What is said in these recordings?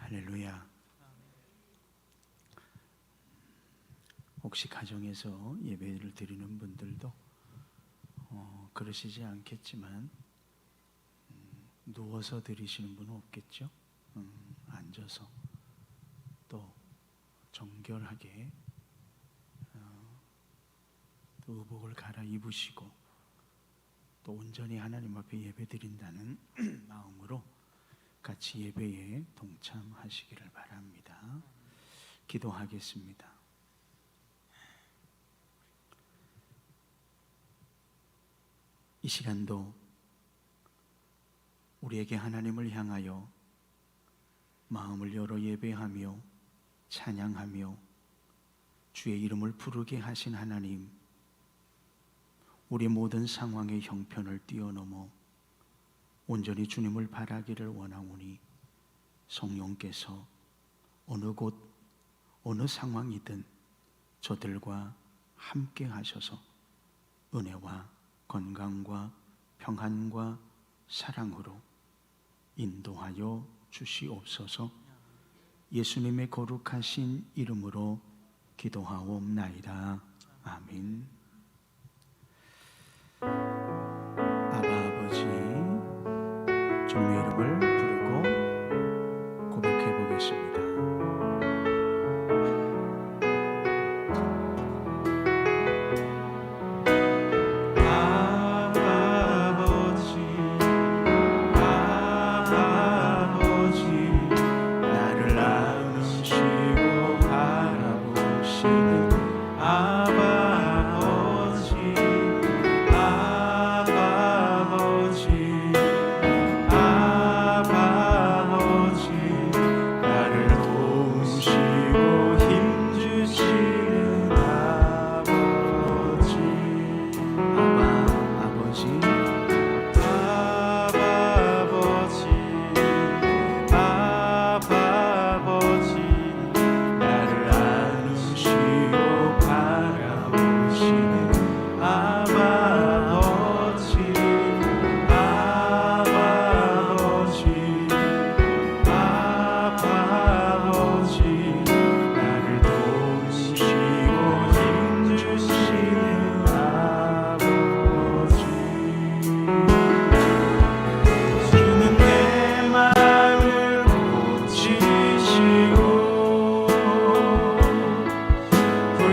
할렐루야. 혹시 가정에서 예배를 드리는 분들도 그러시지 않겠지만 누워서 드리시는 분은 없겠죠. 앉아서 또 정결하게 또 의복을 갈아입으시고 또 온전히 하나님 앞에 예배 드린다는 마음으로 같이 예배에 동참하시기를 바랍니다. 기도하겠습니다. 이 시간도 우리에게 하나님을 향하여 마음을 열어 예배하며 찬양하며 주의 이름을 부르게 하신 하나님, 우리 모든 상황의 형편을 뛰어넘어 온전히 주님을 바라기를 원하오니 성령께서 어느 곳 어느 상황이든 저들과 함께 하셔서 은혜와 건강과 평안과 사랑으로 인도하여 주시옵소서. 예수님의 거룩하신 이름으로 기도하옵나이다. 아멘. 아바 아버지, 주님의 이름을 부르고 고백해 보겠습니다.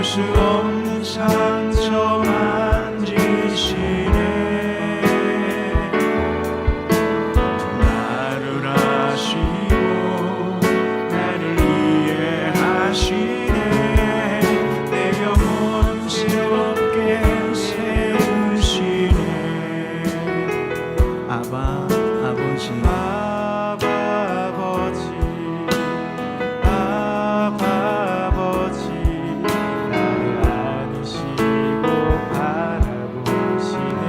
수 없는 상처 만지시네. 나를 아시고 나를 이해하시네. 내 영혼 새롭게 세우시네. 아바 아버지, 나를 안으시고 바라보시네.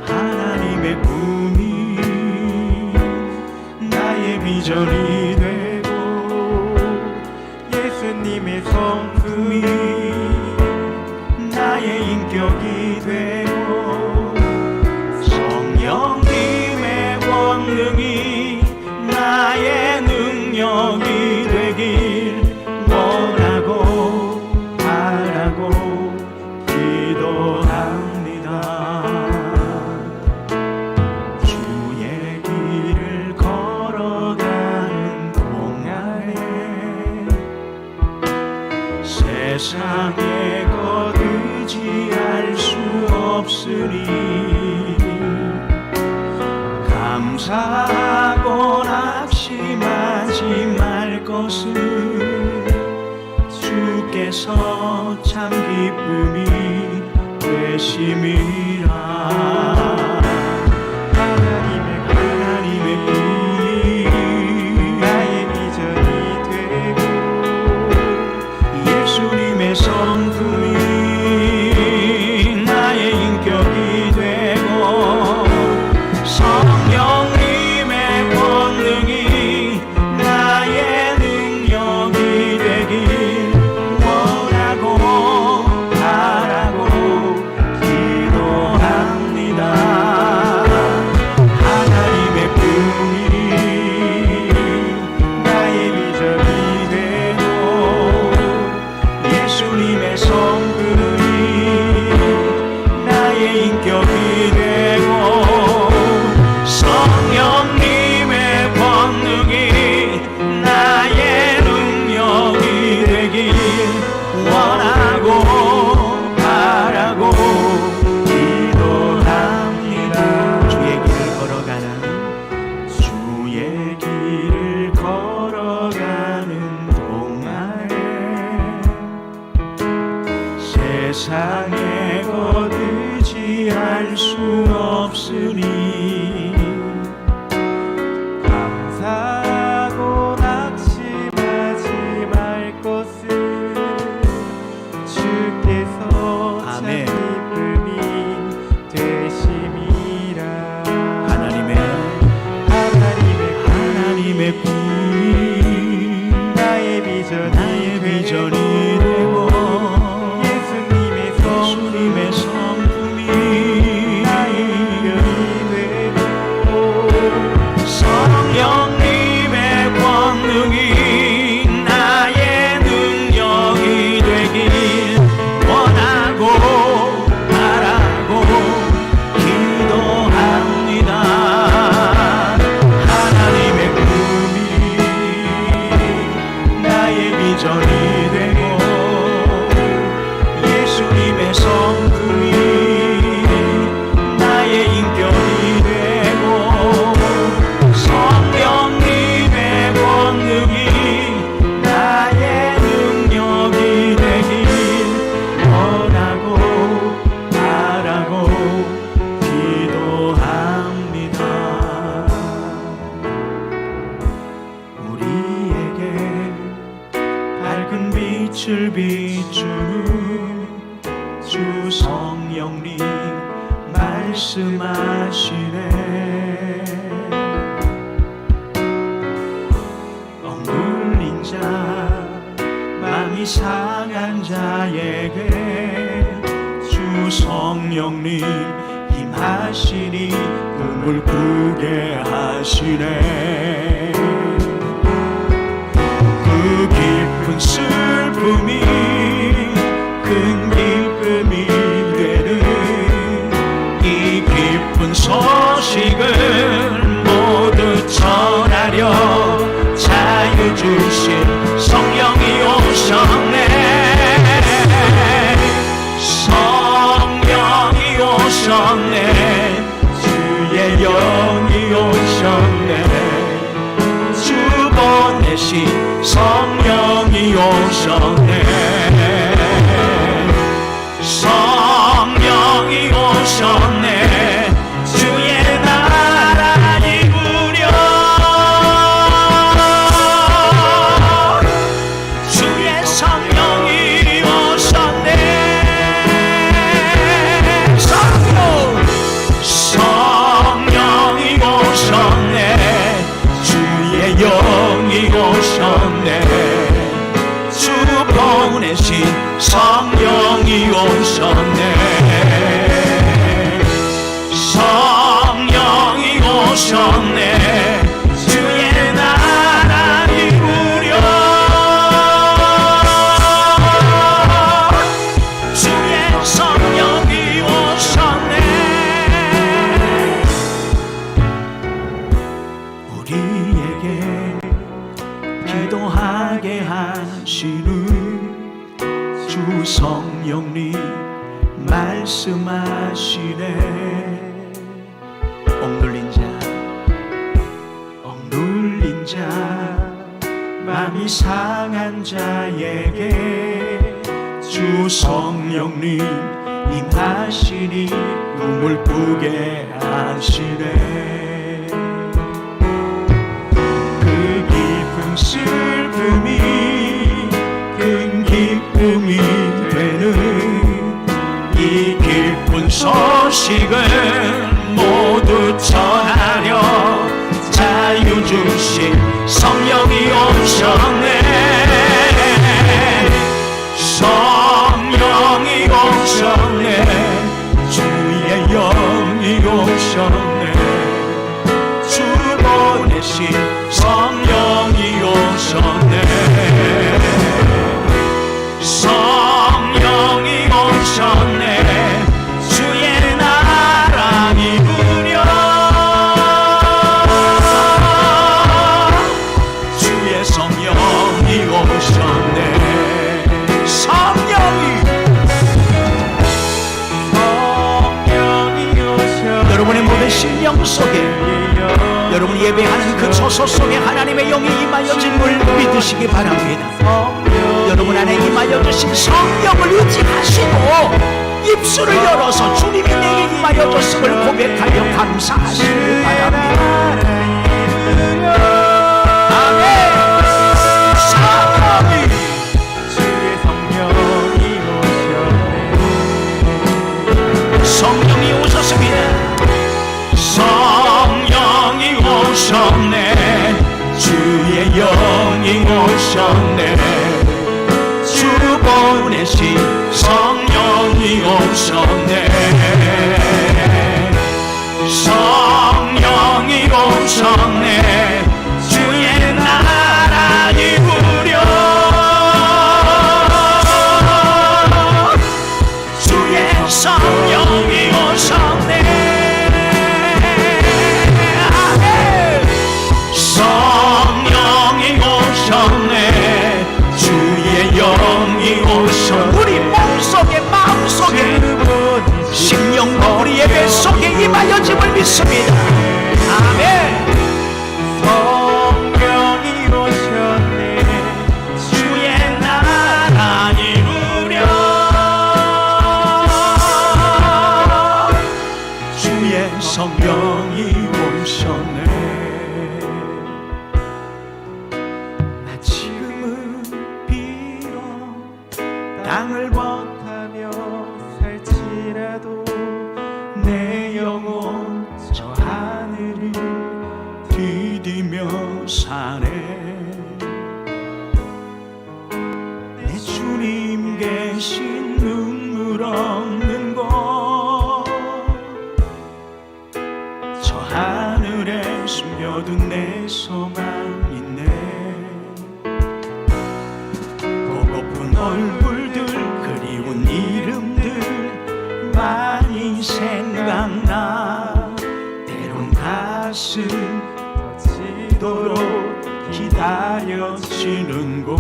하나님의 꿈이 나의 비전이 되고 예수님의 성품이 나의 인격이 되고 성령님의 권능이 나의 능력이 되길 원하고 바라고 기도합니다. 주의 길을 걸어가는 동안에 세상에 거두지할 수 없으니 감사하고 낙심하지 말 것을 주께서 참 기쁨이 되심이라. 하나님의 꿈이 나의 비전이 되고 예수님의 성품이 나의 인격이 되고 성령님의 권능이 나의 능력이 되길 원하고 바라고 기도합니다. 하나님의 꿈이 나의 비전이 되고 예수님의 성품이 나의 인격이 되고 성령님의 권능이 나의 능력이 되길 원하고 바라고 기도합니다. 주의 길을 걸어가는 동안에 세상에 거두지 할 수 없으니 감사하고 낙심하지 말 것을 주께서 참 기쁨이 되심이라. 하나님의 꿈이 나의 비전이 되고 예수님의 성품이 나의 인격이 되고 성령님의 권능이 나의 능력이 되길 원하고 바라고 기도합니다. 하나님의 꿈이 나의 비전이 되고 예수님의 성품이 나의 인격이 되고 성령님의 권능이 나의 능력이 되길 원하고 바라고 기도합니다. 우리에게 밝은 빛을 비추는 주 성령님 말씀하시네. 억눌린 자 마음이 상한 자에게 주 성령님 힘하시니 꿈을 꾸게 하시네. 그 깊은 슬픔이 큰 기쁨이 되는 이 기쁜 소식을 모두 전하려 자유 주신 성령이 오셨네. 성령이 오셨네. 주의 영이 오셨네. 주 보내신 성령이 오셨네. 성령이 오셨네. 주의 나라 이루려 주의 성령이 오셨네. 말씀하시네. 억눌린 자 마음이 상한 자에게 주 성령님 임하시니 꿈을 꾸게 하시네. 그 깊은 슬픔이 큰 기쁨이 되는 이 기쁜 소식을 모두 전하려 자유 주신 성령이 오셨네. 성령이 오셨네. 주의 영이 오셨네. 주 보내신 성령이 오셨네. 성령이 오셨네. 주의 나라 이루려 주의 성령이 오셨네. 여러분의 모든 심령 속에, 여러분이 예배하는 그 처소 속에 하나님의 영이 임하여진 걸 믿으시기 바랍니다. 여러분 안에 임하여주신 성령을 의지하시고 입술을 열어서 주님이 내게 임하여줬음을 고백하여 감사하시기 바랍니다. 아멘. 주의 성령이 오셨네. 성령이 오셨습니다. 성령이 오셨네. 주의 영이 오셨네. 주 보내신 성령이 오셨네. 성령이 오셨네. 주의 나라 이루려 주의 성령이 오셨네. 성령이 오셨네. 주의 영이 오셨네. 우리 몸속에 마음속에 심령과 우리 예배 속에 임하여짐을 믿습니다. 아멘. 성령이 오셨네. 주의 나라 이루려 주의 성령이 오셨네. 땅을 벗하며 살지라도 내 영혼 저 하늘을 디디며 사네. 내 주님 계신 눈물 없는 곳 저 하늘에 숨겨둔 내 소망 있네. 보고픈 얼굴들 그리운 이름들 많이 생각나. 때론 가슴 터지도록 기다려지는 곳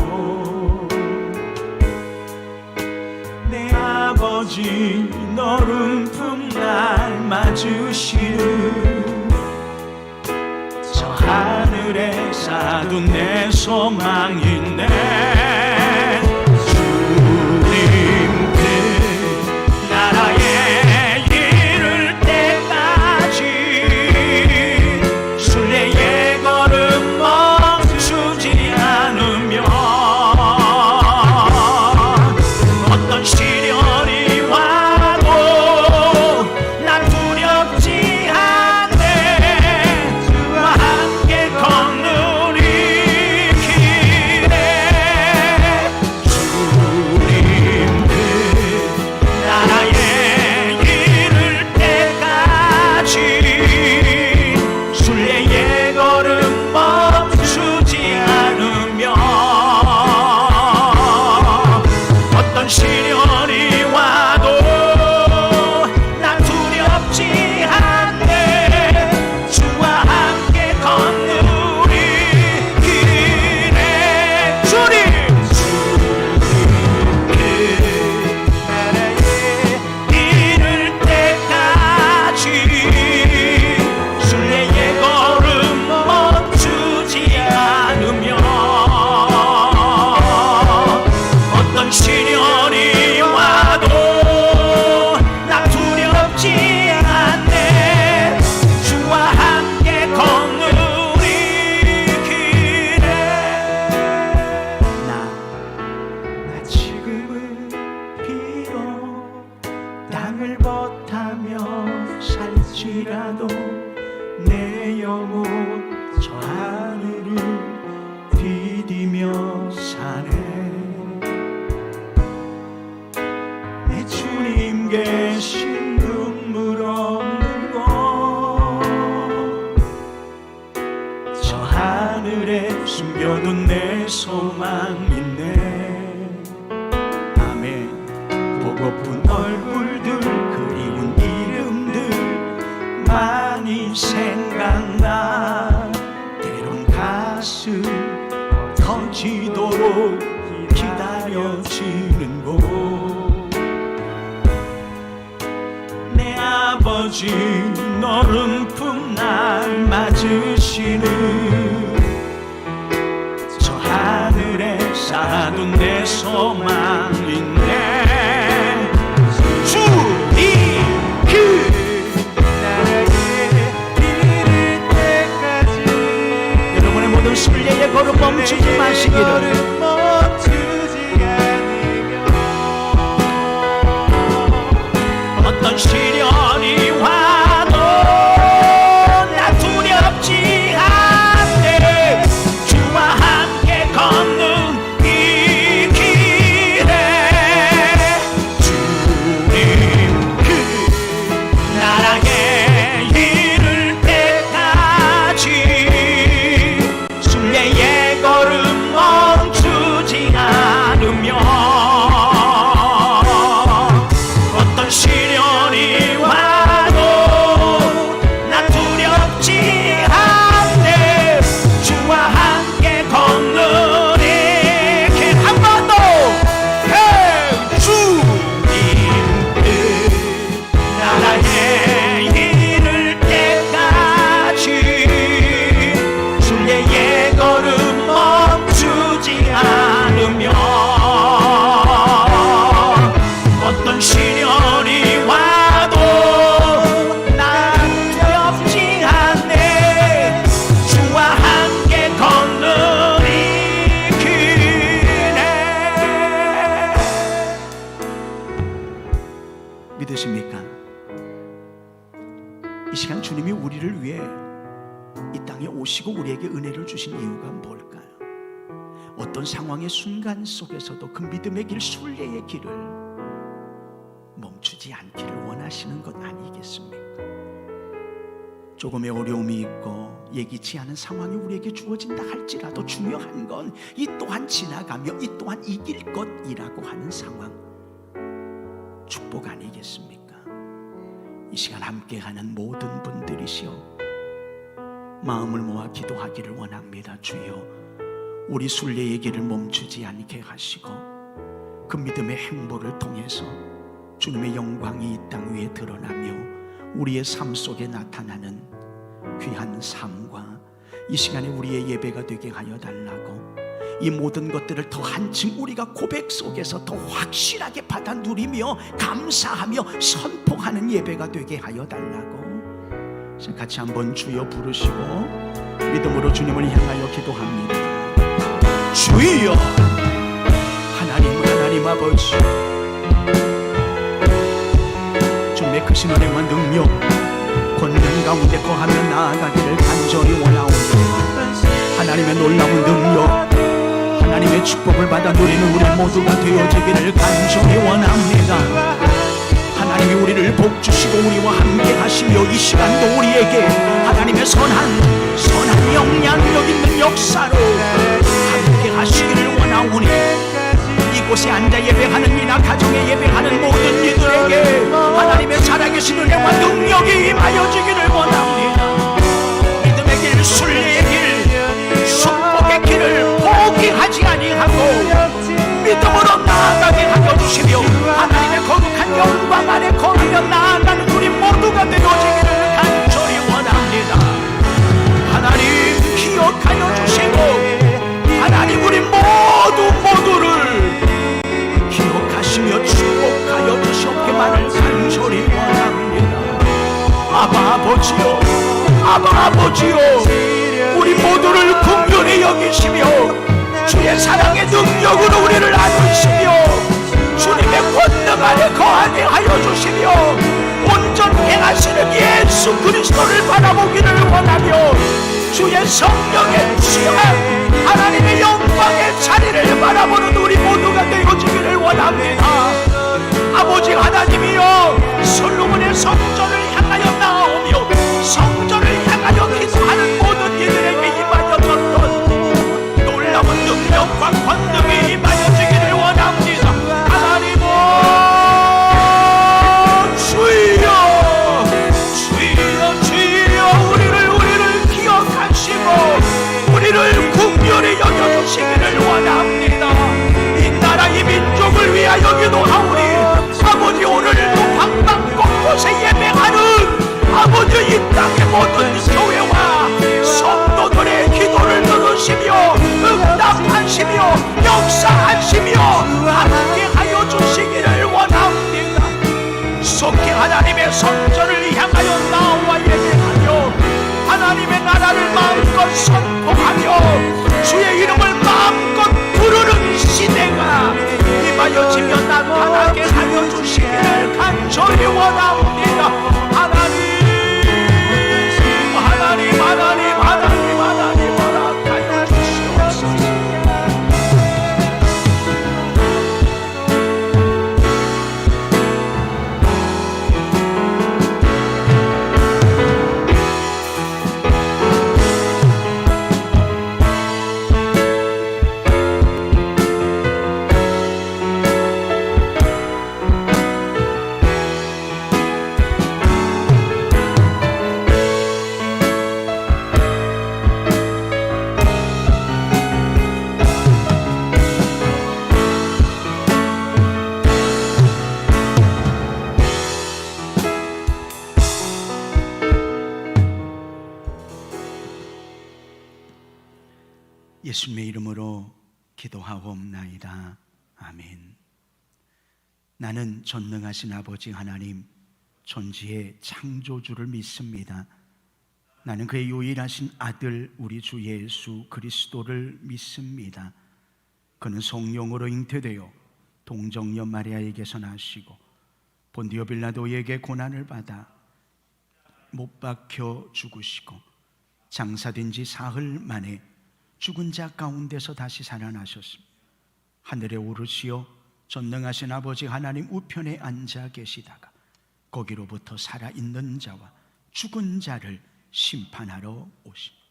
내 아버지 너른 품날 맞으시는 저 하늘에 사둔 내 소망 있네. 나라에 이를 때까지 순례의 걸음 멈추지 않으며 어떤 시련이 와도 난 두렵지 않네. 주와 함께 걷는 이 길에 타며 살지라도 내 영혼 저 하늘을 디디며 사네. 내 주님 계신 눈물 없는 곳 저 하늘에 숨겨둔 내 소망 있네. 아멘. 보고픈 얼굴들 그리운 이름들 많이 생각나. 때론 가슴 터지도록 기다려지는 곳 내 아버지 너른 품날 맞으시는 저 하늘에 쌓아둔 내 소망인데 주님 그 여러분의 모든 순례의 걸음 멈추지 마시기를. 어떤 시련이 와도 나 두렵지 않네. 주와 함께 걷는 이 길에 주님 그 나라에 이를 때까지 순례의 걸음 멈추지 않으며 어떤 시련이 와도 나 두렵지 않네. 주와 함께 걷는 이 길 한 번 더 주님 그 나라에 이를 때까지 순례의 걸음 멈추지 않으며 어떤 시련이 와도 난 두렵지 않네. 주와 함께 걷는 이 길에. 믿으십니까? 이 시간 주님이 우리를 위해 이 땅에 오시고 우리에게 은혜를 주신 이유가 뭘까요? 어떤 상황의 순간 속에서도 그 믿음의 길, 순례의 길을 멈추지 않기를 원하시는 것 아니겠습니까? 조금의 어려움이 있고 예기치 않은 상황이 우리에게 주어진다 할지라도 중요한 건 이 또한 지나가며 이 또한 이길 것이라고 하는 상황, 축복 아니겠습니까? 이 시간 함께하는 모든 분들이시여 마음을 모아 기도하기를 원합니다. 주여 우리 순례의 길을 멈추지 않게 하시고 그 믿음의 행보를 통해서 주님의 영광이 이 땅 위에 드러나며 우리의 삶 속에 나타나는 귀한 삶과 이 시간에 우리의 예배가 되게 하여 달라고, 이 모든 것들을 더 한층 우리가 고백 속에서 더 확실하게 받아 누리며 감사하며 선포하는 예배가 되게 하여 달라고. 같이 한번 주여 부르시고 믿음으로 주님을 향하여 기도합니다. 주여 하나님 아버지, 주님의 크신 은혜와 능력 권능 가운데 거하며 나아가기를 간절히 원하오니 하나님의 놀라운 능력, 하나님의 축복을 받아 누리는 우리 모두가 되어지기를 간절히 원합니다. 하나님이 우리를 복주시고 우리와 함께 하시며 이 시간도 우리에게 하나님의 선한 영향력 있는 역사로 함께 하시기를 원하오니 이곳에 앉아 예배하는 이나 가정에 예배하는 모든 이들에게 하나님의 살아계신 은혜와 능력이 임하여지기를 원합니다. 믿음의 길, 순례의 길, 축복의 길을 포기하지 아니하고 믿음으로 나아가게 하여 주시며 하나님의 거룩한 영광 안에 거하며 나아가는 우리 모두가 되어지기를 간절히 원합니다. 하나님 기억하여 주시고 하나님 우리 모두를 기억하시며 축복하여 주시옵기만을 간절히 원합니다. 아바 아버지요 우리 모두를 긍휼히 여기시며 주의 사랑의 능력으로 우리를 안으시며 주님의 권능 안에 거하게 하여 주시며 온 주를 바라보기를 원하며 주의 성령의 취한 하나님의 영광의 자리를 바라보는 우리 모두가 되어지기를 원합니다. 아버지 하나님이여, 솔로몬의 성전을 향하여 나오며 성전을 향하여 기도하는 모든 이들에게 임하여졌던 놀라운 능력과 권능이 임하여지기를 원합니다. 하나님 주여, 주여, 주여, 우리를 기억하시고 우리를 국률이 여겨주시기를 원합니다. 이 나라 이 민족을 위하여 기도하오니 아버지, 오늘도 방방 곳곳에 예배하는 아버지 이 땅의 모든 교회와 성도들의 기도를 들으시며 응답하시며 역사하시며 함께하여 주시기를 원합니다. 속히 하나님의 성전을 향하여 나와 예배하며 하나님의 나라를 마음껏 선포하며 주의 이름을 마음껏 부르는 시대가 임하여지며 나타나게 하여 주시기를 간절히 원합니다. 하나님, 하나님, 하나님, 하나님, 하나님, 허락하여 주시옵소서. 예수님의 이름으로 기도하옵나이다. 아멘. 나는 전능하신 아버지 하나님, 존재의 창조주를 믿습니다. 나는 그의 유일하신 아들 우리 주 예수 그리스도를 믿습니다. 그는 성령으로 잉태되어 동정녀 마리아에게서 나시고 본디오 빌라도에게 고난을 받아 못 박혀 죽으시고 장사된 지 사흘 만에 죽은 자 가운데서 다시 살아나셨습니다. 하늘에 오르시어 전능하신 아버지 하나님 우편에 앉아 계시다가 거기로부터 살아있는 자와 죽은 자를 심판하러 오십니다.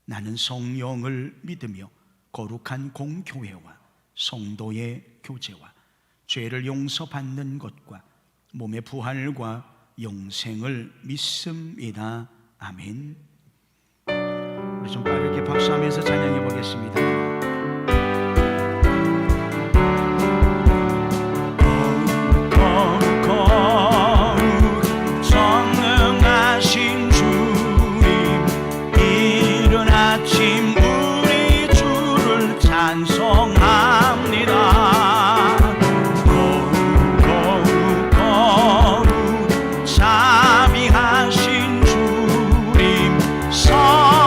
나는 성령을 믿으며 거룩한 공교회와 성도의 교제와 죄를 용서받는 것과 몸의 부활과 영생을 믿습니다. 아멘. 우리 좀 빠르게 박수하면서 찬양해 보겠습니다. 거룩 전능하신 주님, 이른 아침 우리 주를 찬송합니다. 거룩 자비하신 주님, 성삼위일체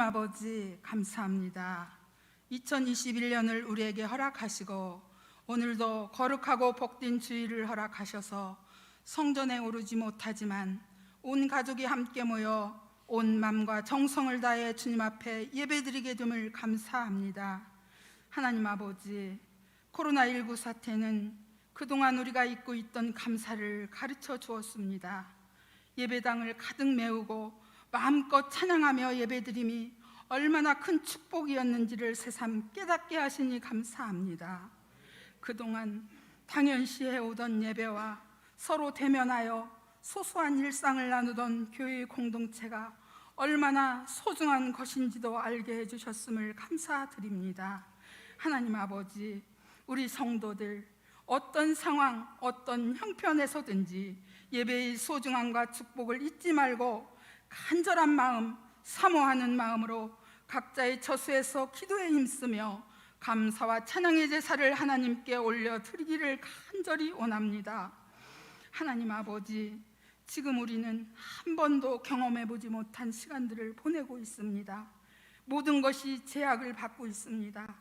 아버지 감사합니다. 2021년을 우리에게 허락하시고 오늘도 거룩하고 복된 주일을 허락하셔서 성전에 오르지 못하지만 온 가족이 함께 모여 온 마음과 정성을 다해 주님 앞에 예배드리게 됨을 감사합니다. 하나님 아버지, 코로나19 사태는 그동안 우리가 잊고 있던 감사를 가르쳐 주었습니다. 예배당을 가득 메우고 마음껏 찬양하며 예배드림이 얼마나 큰 축복이었는지를 새삼 깨닫게 하시니 감사합니다. 그동안 당연시 해오던 예배와 서로 대면하여 소소한 일상을 나누던 교회 공동체가 얼마나 소중한 것인지도 알게 해주셨음을 감사드립니다. 하나님 아버지, 우리 성도들 어떤 상황, 어떤 형편에서든지 예배의 소중함과 축복을 잊지 말고 간절한 마음, 사모하는 마음으로 각자의 처소에서 기도에 힘쓰며 감사와 찬양의 제사를 하나님께 올려드리기를 간절히 원합니다. 하나님 아버지, 지금 우리는 한 번도 경험해보지 못한 시간들을 보내고 있습니다. 모든 것이 제약을 받고 있습니다.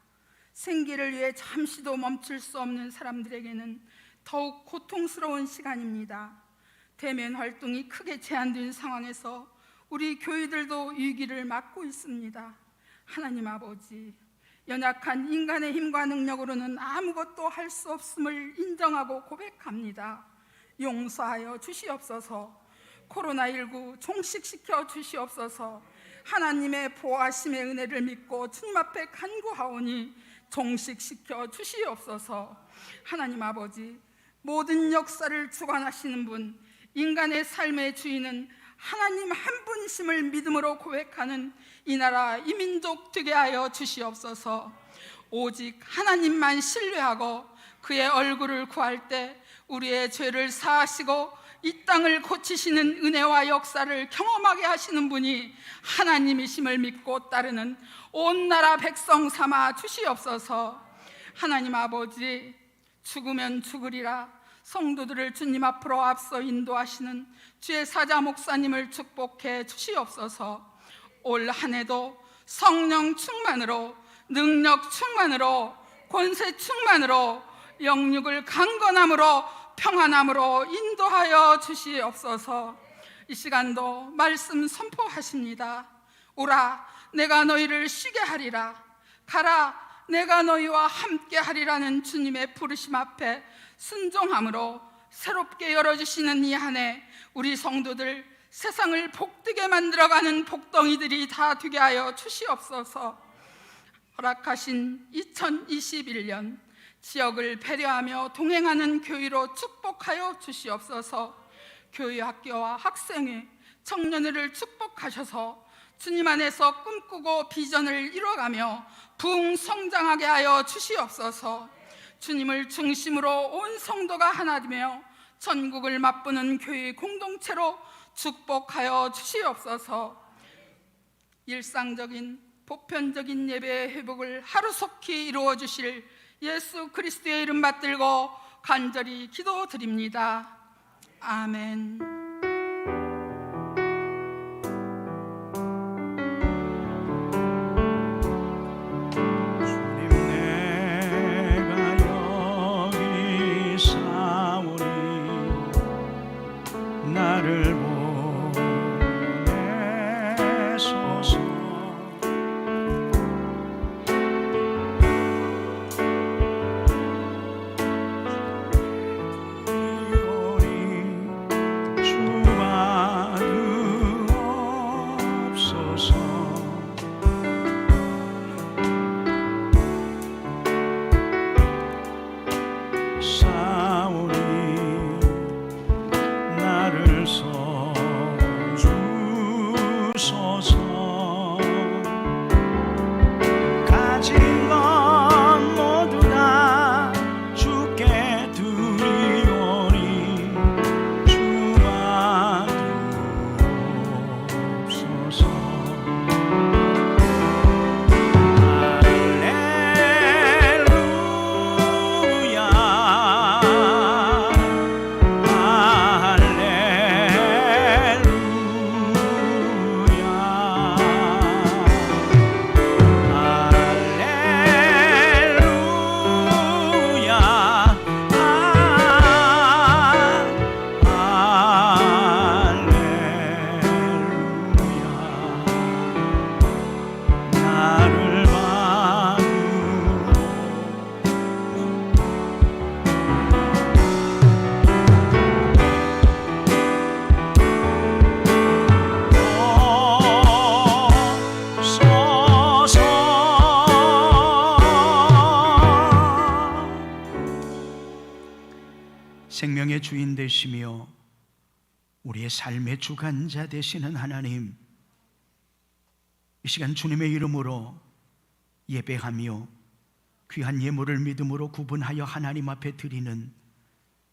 생계를 위해 잠시도 멈출 수 없는 사람들에게는 더욱 고통스러운 시간입니다. 대면 활동이 크게 제한된 상황에서 우리 교회들도 위기를 맞고 있습니다. 하나님 아버지, 연약한 인간의 힘과 능력으로는 아무것도 할 수 없음을 인정하고 고백합니다. 용서하여 주시옵소서. 코로나19 종식시켜 주시옵소서. 하나님의 보호하심의 은혜를 믿고 주님 앞에 간구하오니 종식시켜 주시옵소서. 하나님 아버지, 모든 역사를 주관하시는 분, 인간의 삶의 주인은 하나님 한 분이심을 믿음으로 고백하는 이 나라 이 민족 되게 하여 주시옵소서. 오직 하나님만 신뢰하고 그의 얼굴을 구할 때 우리의 죄를 사하시고 이 땅을 고치시는 은혜와 역사를 경험하게 하시는 분이 하나님이심을 믿고 따르는 온 나라 백성 삼아 주시옵소서. 하나님 아버지, 죽으면 죽으리라 성도들을 주님 앞으로 앞서 인도하시는 주의 사자 목사님을 축복해 주시옵소서. 올 한 해도 성령 충만으로, 능력 충만으로, 권세 충만으로, 영육을 강건함으로, 평안함으로 인도하여 주시옵소서. 이 시간도 말씀 선포하십니다. 오라, 내가 너희를 쉬게 하리라. 가라, 내가 너희와 함께 하리라는 주님의 부르심 앞에 순종함으로 새롭게 열어주시는 이 한 해 우리 성도들 세상을 복되게 만들어가는 복덩이들이 다 되게 하여 주시옵소서. 허락하신 2021년 지역을 배려하며 동행하는 교회로 축복하여 주시옵소서. 교회 학교와 학생회, 청년회를 축복하셔서 주님 안에서 꿈꾸고 비전을 이뤄가며 부흥성장하게 하여 주시옵소서. 주님을 중심으로 온 성도가 하나 되며 전국을 맛보는 교회 공동체로 축복하여 주시옵소서. 일상적인 보편적인 예배의 회복을 하루속히 이루어 주실 예수 그리스도의 이름 받들고 간절히 기도드립니다. 아멘. 주님, 내가 여기 사오니 나를 보내소서. 생명의 주인 되시며 우리의 삶의 주관자 되시는 하나님, 이 시간 주님의 이름으로 예배하며 귀한 예물을 믿음으로 구분하여 하나님 앞에 드리는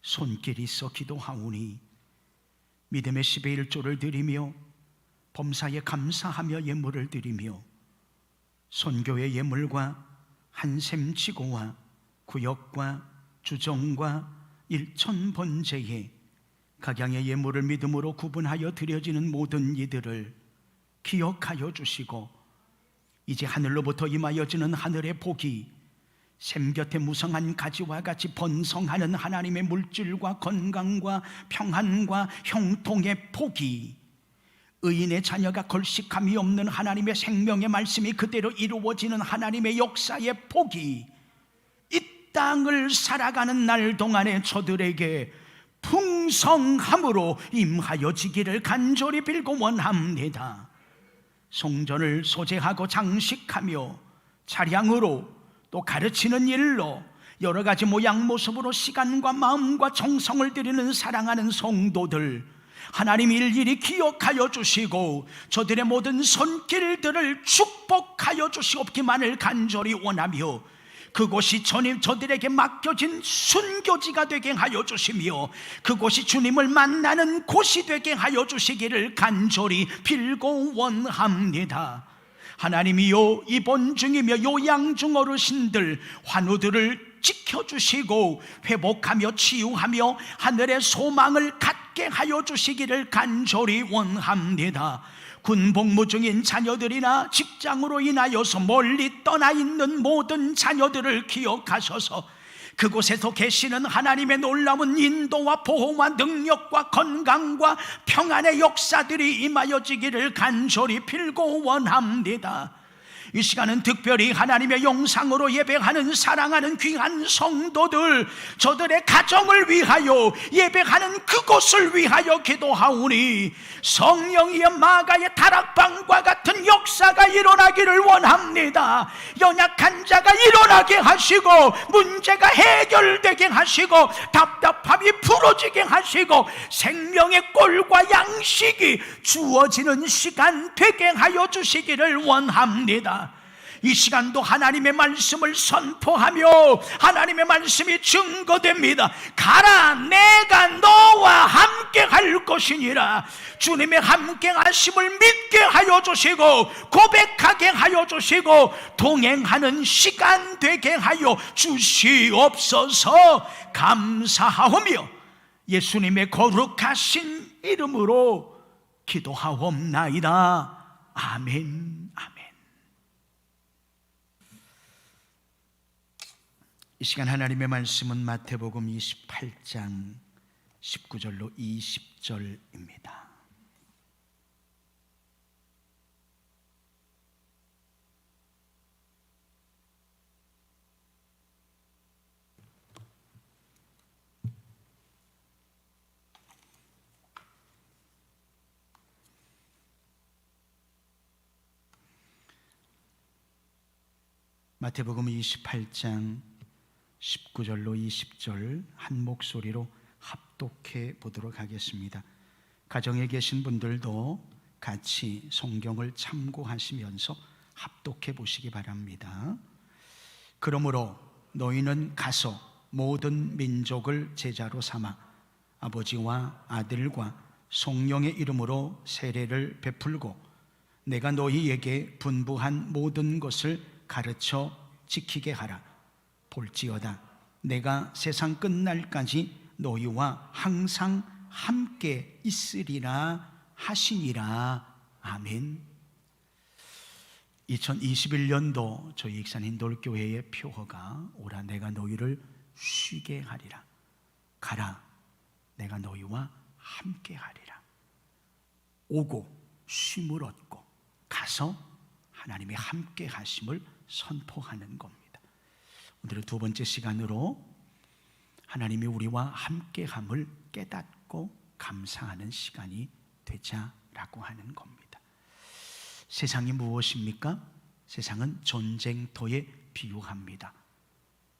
손길이 있어 기도하오니 믿음의 10의 1조를 드리며 범사에 감사하며 예물을 드리며 선교의 예물과 한샘지고와 구역과 주정과 일천번제에 각양의 예물을 믿음으로 구분하여 드려지는 모든 이들을 기억하여 주시고 이제 하늘로부터 임하여지는 하늘의 복이 샘 곁에 무성한 가지와 같이 번성하는 하나님의 물질과 건강과 평안과 형통의 복이, 의인의 자녀가 걸식함이 없는 하나님의 생명의 말씀이 그대로 이루어지는 하나님의 역사의 복이 이 땅을 살아가는 날 동안에 저들에게 풍성함으로 임하여지기를 간절히 빌고 원합니다. 성전을 소재하고 장식하며 차량으로 또 가르치는 일로 여러 가지 모양 모습으로 시간과 마음과 정성을 들이는 사랑하는 성도들, 하나님 일일이 기억하여 주시고 저들의 모든 손길들을 축복하여 주시옵기만을 간절히 원하며 그곳이 저들에게 맡겨진 순교지가 되게 하여 주시며 그곳이 주님을 만나는 곳이 되게 하여 주시기를 간절히 빌고 원합니다. 하나님이요, 입원 중이며 요양 중 어르신들 환우들을 지켜주시고 회복하며 치유하며 하늘의 소망을 갖게 하여 주시기를 간절히 원합니다. 군복무 중인 자녀들이나 직장으로 인하여서 멀리 떠나 있는 모든 자녀들을 기억하셔서 그곳에서 계시는 하나님의 놀라운 인도와 보호와 능력과 건강과 평안의 역사들이 임하여지기를 간절히 빌고 원합니다. 이 시간은 특별히 하나님의 영상으로 예배하는 사랑하는 귀한 성도들, 저들의 가정을 위하여 예배하는 그곳을 위하여 기도하오니 성령이여 마가의 다락방과 같은 역사가 일어나기를 원합니다. 연약한 자가 일어나게 하시고 문제가 해결되게 하시고 답답함이 풀어지게 하시고 생명의 꼴과 양식이 주어지는 시간 되게 하여 주시기를 원합니다. 이 시간도 하나님의 말씀을 선포하며 하나님의 말씀이 증거됩니다. 가라, 내가 너와 함께 할 것이니라. 주님의 함께 하심을 믿게 하여 주시고 고백하게 하여 주시고 동행하는 시간 되게 하여 주시옵소서. 감사하오며 예수님의 거룩하신 이름으로 기도하옵나이다. 아멘. 아멘. 이 시간 하나님의 말씀은 마태복음 28장 19절로 20절입니다. 마태복음 28장 19절로 20절 한 목소리로 합독해 보도록 하겠습니다. 가정에 계신 분들도 같이 성경을 참고하시면서 합독해 보시기 바랍니다. 그러므로 너희는 가서 모든 민족을 제자로 삼아 아버지와 아들과 성령의 이름으로 세례를 베풀고 내가 너희에게 분부한 모든 것을 가르쳐 지키게 하라. 볼지어다 내가 세상 끝날까지 너희와 항상 함께 있으리라 하시니라. 아멘. 2021년도 저희 익산인돌교회의 표어가 오라 내가 너희를 쉬게 하리라. 가라 내가 너희와 함께 하리라. 오고 쉼을 얻고 가서 하나님의 함께 하심을 선포하는 겁니다. 오늘은 두 번째 시간으로 하나님이 우리와 함께함을 깨닫고 감사하는 시간이 되자라고 하는 겁니다. 세상이 무엇입니까? 세상은 전쟁터에 비유합니다.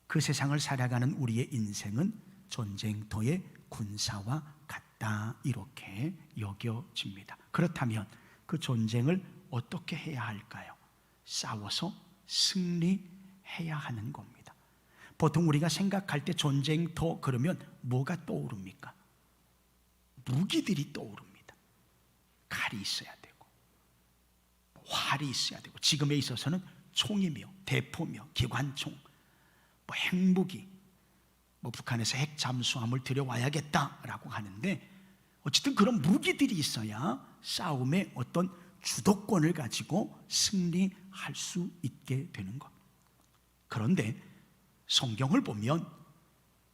그 세상을 살아가는 우리의 인생은 전쟁터의 군사와 같다, 이렇게 여겨집니다. 그렇다면 그 전쟁을 어떻게 해야 할까요? 싸워서 승리해야 하는 겁니다. 보통 우리가 생각할 때 전쟁터 그러면 뭐가 떠오릅니까? 무기들이 떠오릅니다. 칼이 있어야 되고 활이 있어야 되고, 지금에 있어서는 총이며 대포며 기관총, 핵무기, 북한에서 핵 잠수함을 들여와야겠다라고 하는데, 어쨌든 그런 무기들이 있어야 싸움의 어떤 주도권을 가지고 승리할 수 있게 되는 것. 그런데 성경을 보면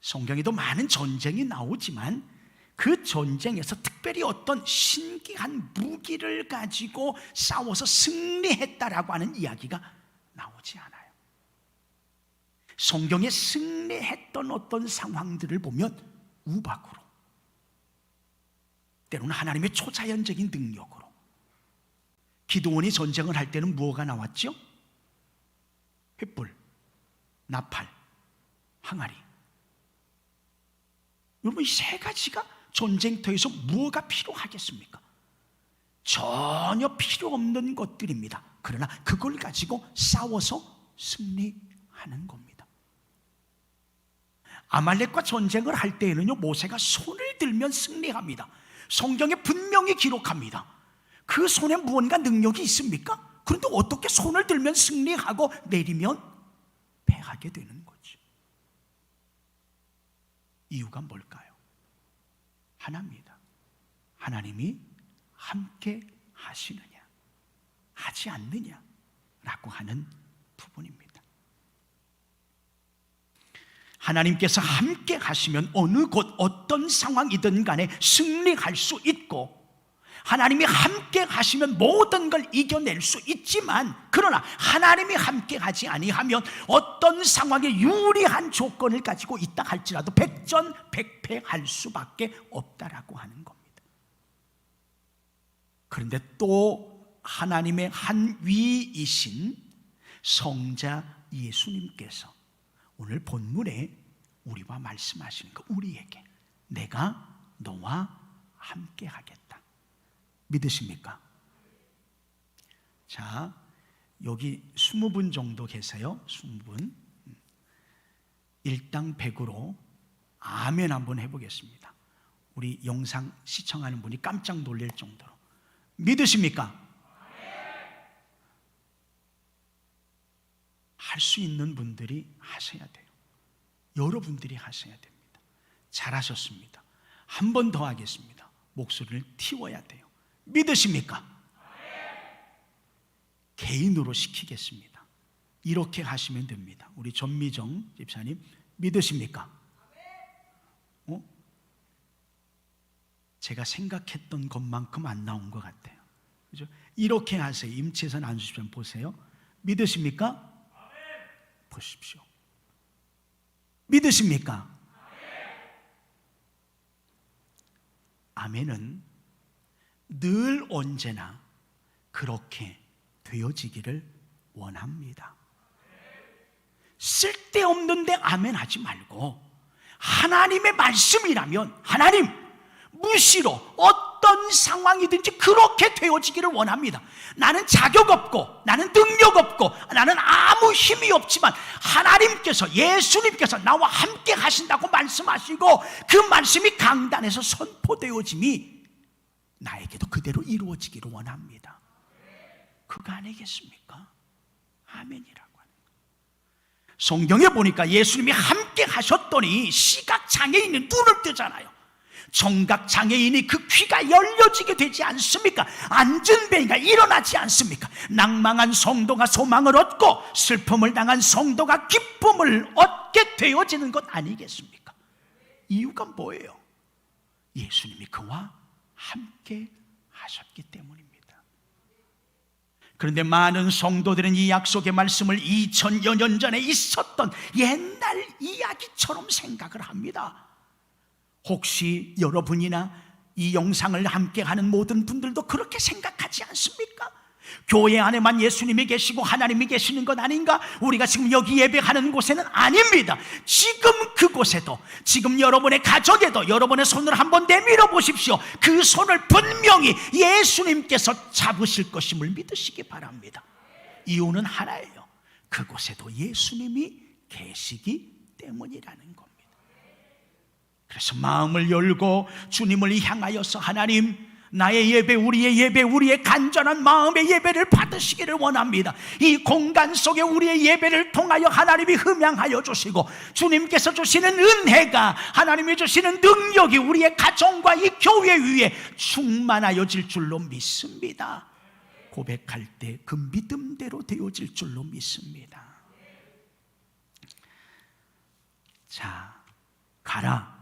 성경에도 많은 전쟁이 나오지만 그 전쟁에서 특별히 어떤 신기한 무기를 가지고 싸워서 승리했다라고 하는 이야기가 나오지 않아요. 성경에 승리했던 어떤 상황들을 보면 우박으로, 때로는 하나님의 초자연적인 능력으로. 기드온이 전쟁을 할 때는 뭐가 나왔죠? 횃불, 나팔, 항아리. 여러분, 이 세 가지가 전쟁터에서 뭐가 필요하겠습니까? 전혀 필요 없는 것들입니다. 그러나 그걸 가지고 싸워서 승리하는 겁니다. 아말렉과 전쟁을 할 때에는요, 모세가 손을 들면 승리합니다. 성경에 분명히 기록합니다. 그 손에 무언가 능력이 있습니까? 그런데 어떻게 손을 들면 승리하고 내리면 패하게 되는 거죠? 이유가 뭘까요? 하나입니다. 하나님이 함께 하시느냐 하지 않느냐라고 하는 부분입니다. 하나님께서 함께 하시면 어느 곳 어떤 상황이든 간에 승리할 수 있고, 하나님이 함께 하시면 모든 걸 이겨낼 수 있지만, 그러나 하나님이 함께 하지 아니하면 어떤 상황에 유리한 조건을 가지고 있다 할지라도 백전백패할 수밖에 없다라고 하는 겁니다. 그런데 또 하나님의 한 위이신 성자 예수님께서 오늘 본문에 우리와 말씀하시는 거, 우리에게 내가 너와 함께 하겠다. 믿으십니까? 자, 여기 20분 정도 계세요. 20분. 일당 100으로 아멘 한번 해보겠습니다. 우리 영상 시청하는 분이 깜짝 놀랄 정도로. 믿으십니까? 할 수 있는 분들이 하셔야 돼요. 여러분들이 하셔야 됩니다. 잘하셨습니다. 한 번 더 하겠습니다. 목소리를 틔워야 돼요. 믿으십니까? 개인으로 시키겠습니다. 이렇게 하시면 됩니다. 우리 전미정 집사님, 믿으십니까? 제가 생각했던 것만큼 안 나온 것 같아요. 그죠? 이렇게 하세요. 임채선 안수집사님 보세요. 믿으십니까? 보십시오. 믿으십니까? 아멘은 늘 언제나 그렇게 되어지기를 원합니다. 쓸데없는데 아멘 하지 말고, 하나님의 말씀이라면 하나님, 무시로 어떤 상황이든지 그렇게 되어지기를 원합니다. 나는 자격 없고, 나는 능력 없고, 나는 아무 힘이 없지만 하나님께서, 예수님께서 나와 함께 하신다고 말씀하시고 그 말씀이 강단에서 선포되어짐이 나에게도 그대로 이루어지기를 원합니다. 그거 아니겠습니까? 아멘이라고 하는 거. 성경에 보니까 예수님이 함께 하셨더니 시각장애인이 눈을 뜨잖아요. 청각장애인이 그 귀가 열려지게 되지 않습니까? 안전뱅이가 일어나지 않습니까? 낭망한 성도가 소망을 얻고 슬픔을 당한 성도가 기쁨을 얻게 되어지는 것 아니겠습니까? 이유가 뭐예요? 예수님이 그와 함께 하셨기 때문입니다. 그런데 많은 성도들은 이 약속의 말씀을 2000여 년 전에 있었던 옛날 이야기처럼 생각을 합니다. 혹시 여러분이나 이 영상을 함께 하는 모든 분들도 그렇게 생각하지 않습니까? 교회 안에만 예수님이 계시고 하나님이 계시는 것 아닌가? 우리가 지금 여기 예배하는 곳에는 아닙니다. 지금 그곳에도, 지금 여러분의 가정에도 여러분의 손을 한번 내밀어 보십시오. 그 손을 분명히 예수님께서 잡으실 것임을 믿으시기 바랍니다. 이유는 하나예요. 그곳에도 예수님이 계시기 때문이라는 겁니다. 그래서 마음을 열고 주님을 향하여서 하나님, 나의 예배, 우리의 간절한 마음의 예배를 받으시기를 원합니다. 이 공간 속에 우리의 예배를 통하여 하나님이 흠양하여 주시고 주님께서 주시는 은혜가, 하나님이 주시는 능력이 우리의 가정과 이 교회 위에 충만하여질 줄로 믿습니다. 고백할 때 그 믿음대로 되어질 줄로 믿습니다. 자, 가라.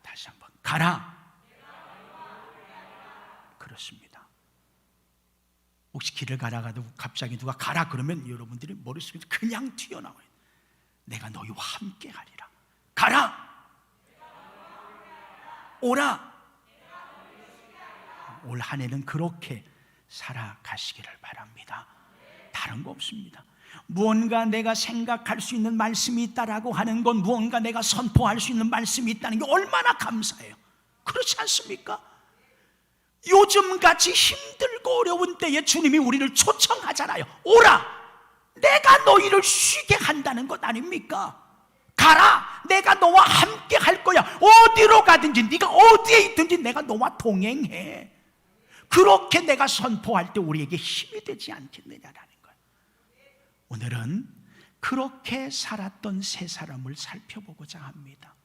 다시 한번 가라. 그렇습니다. 혹시 길을 가다가도 갑자기 누가 가라 그러면 여러분들이 머릿속에 그냥 튀어나와요. 내가 너희와 함께 하리라. 가라. 오라. 올 한 해는 그렇게 살아가시기를 바랍니다. 다른 거 없습니다. 무언가 내가 생각할 수 있는 말씀이 있다라고 하는 건, 무언가 내가 선포할 수 있는 말씀이 있다는 게 얼마나 감사해요. 그렇지 않습니까? 요즘같이 힘들고 어려운 때에 주님이 우리를 초청하잖아요. 오라! 내가 너희를 쉬게 한다는 것 아닙니까? 가라! 내가 너와 함께 할 거야. 어디로 가든지, 네가 어디에 있든지 내가 너와 동행해. 그렇게 내가 선포할 때 우리에게 힘이 되지 않겠느냐라는 거예요. 오늘은 그렇게 살았던 세 사람을 살펴보고자 합니다.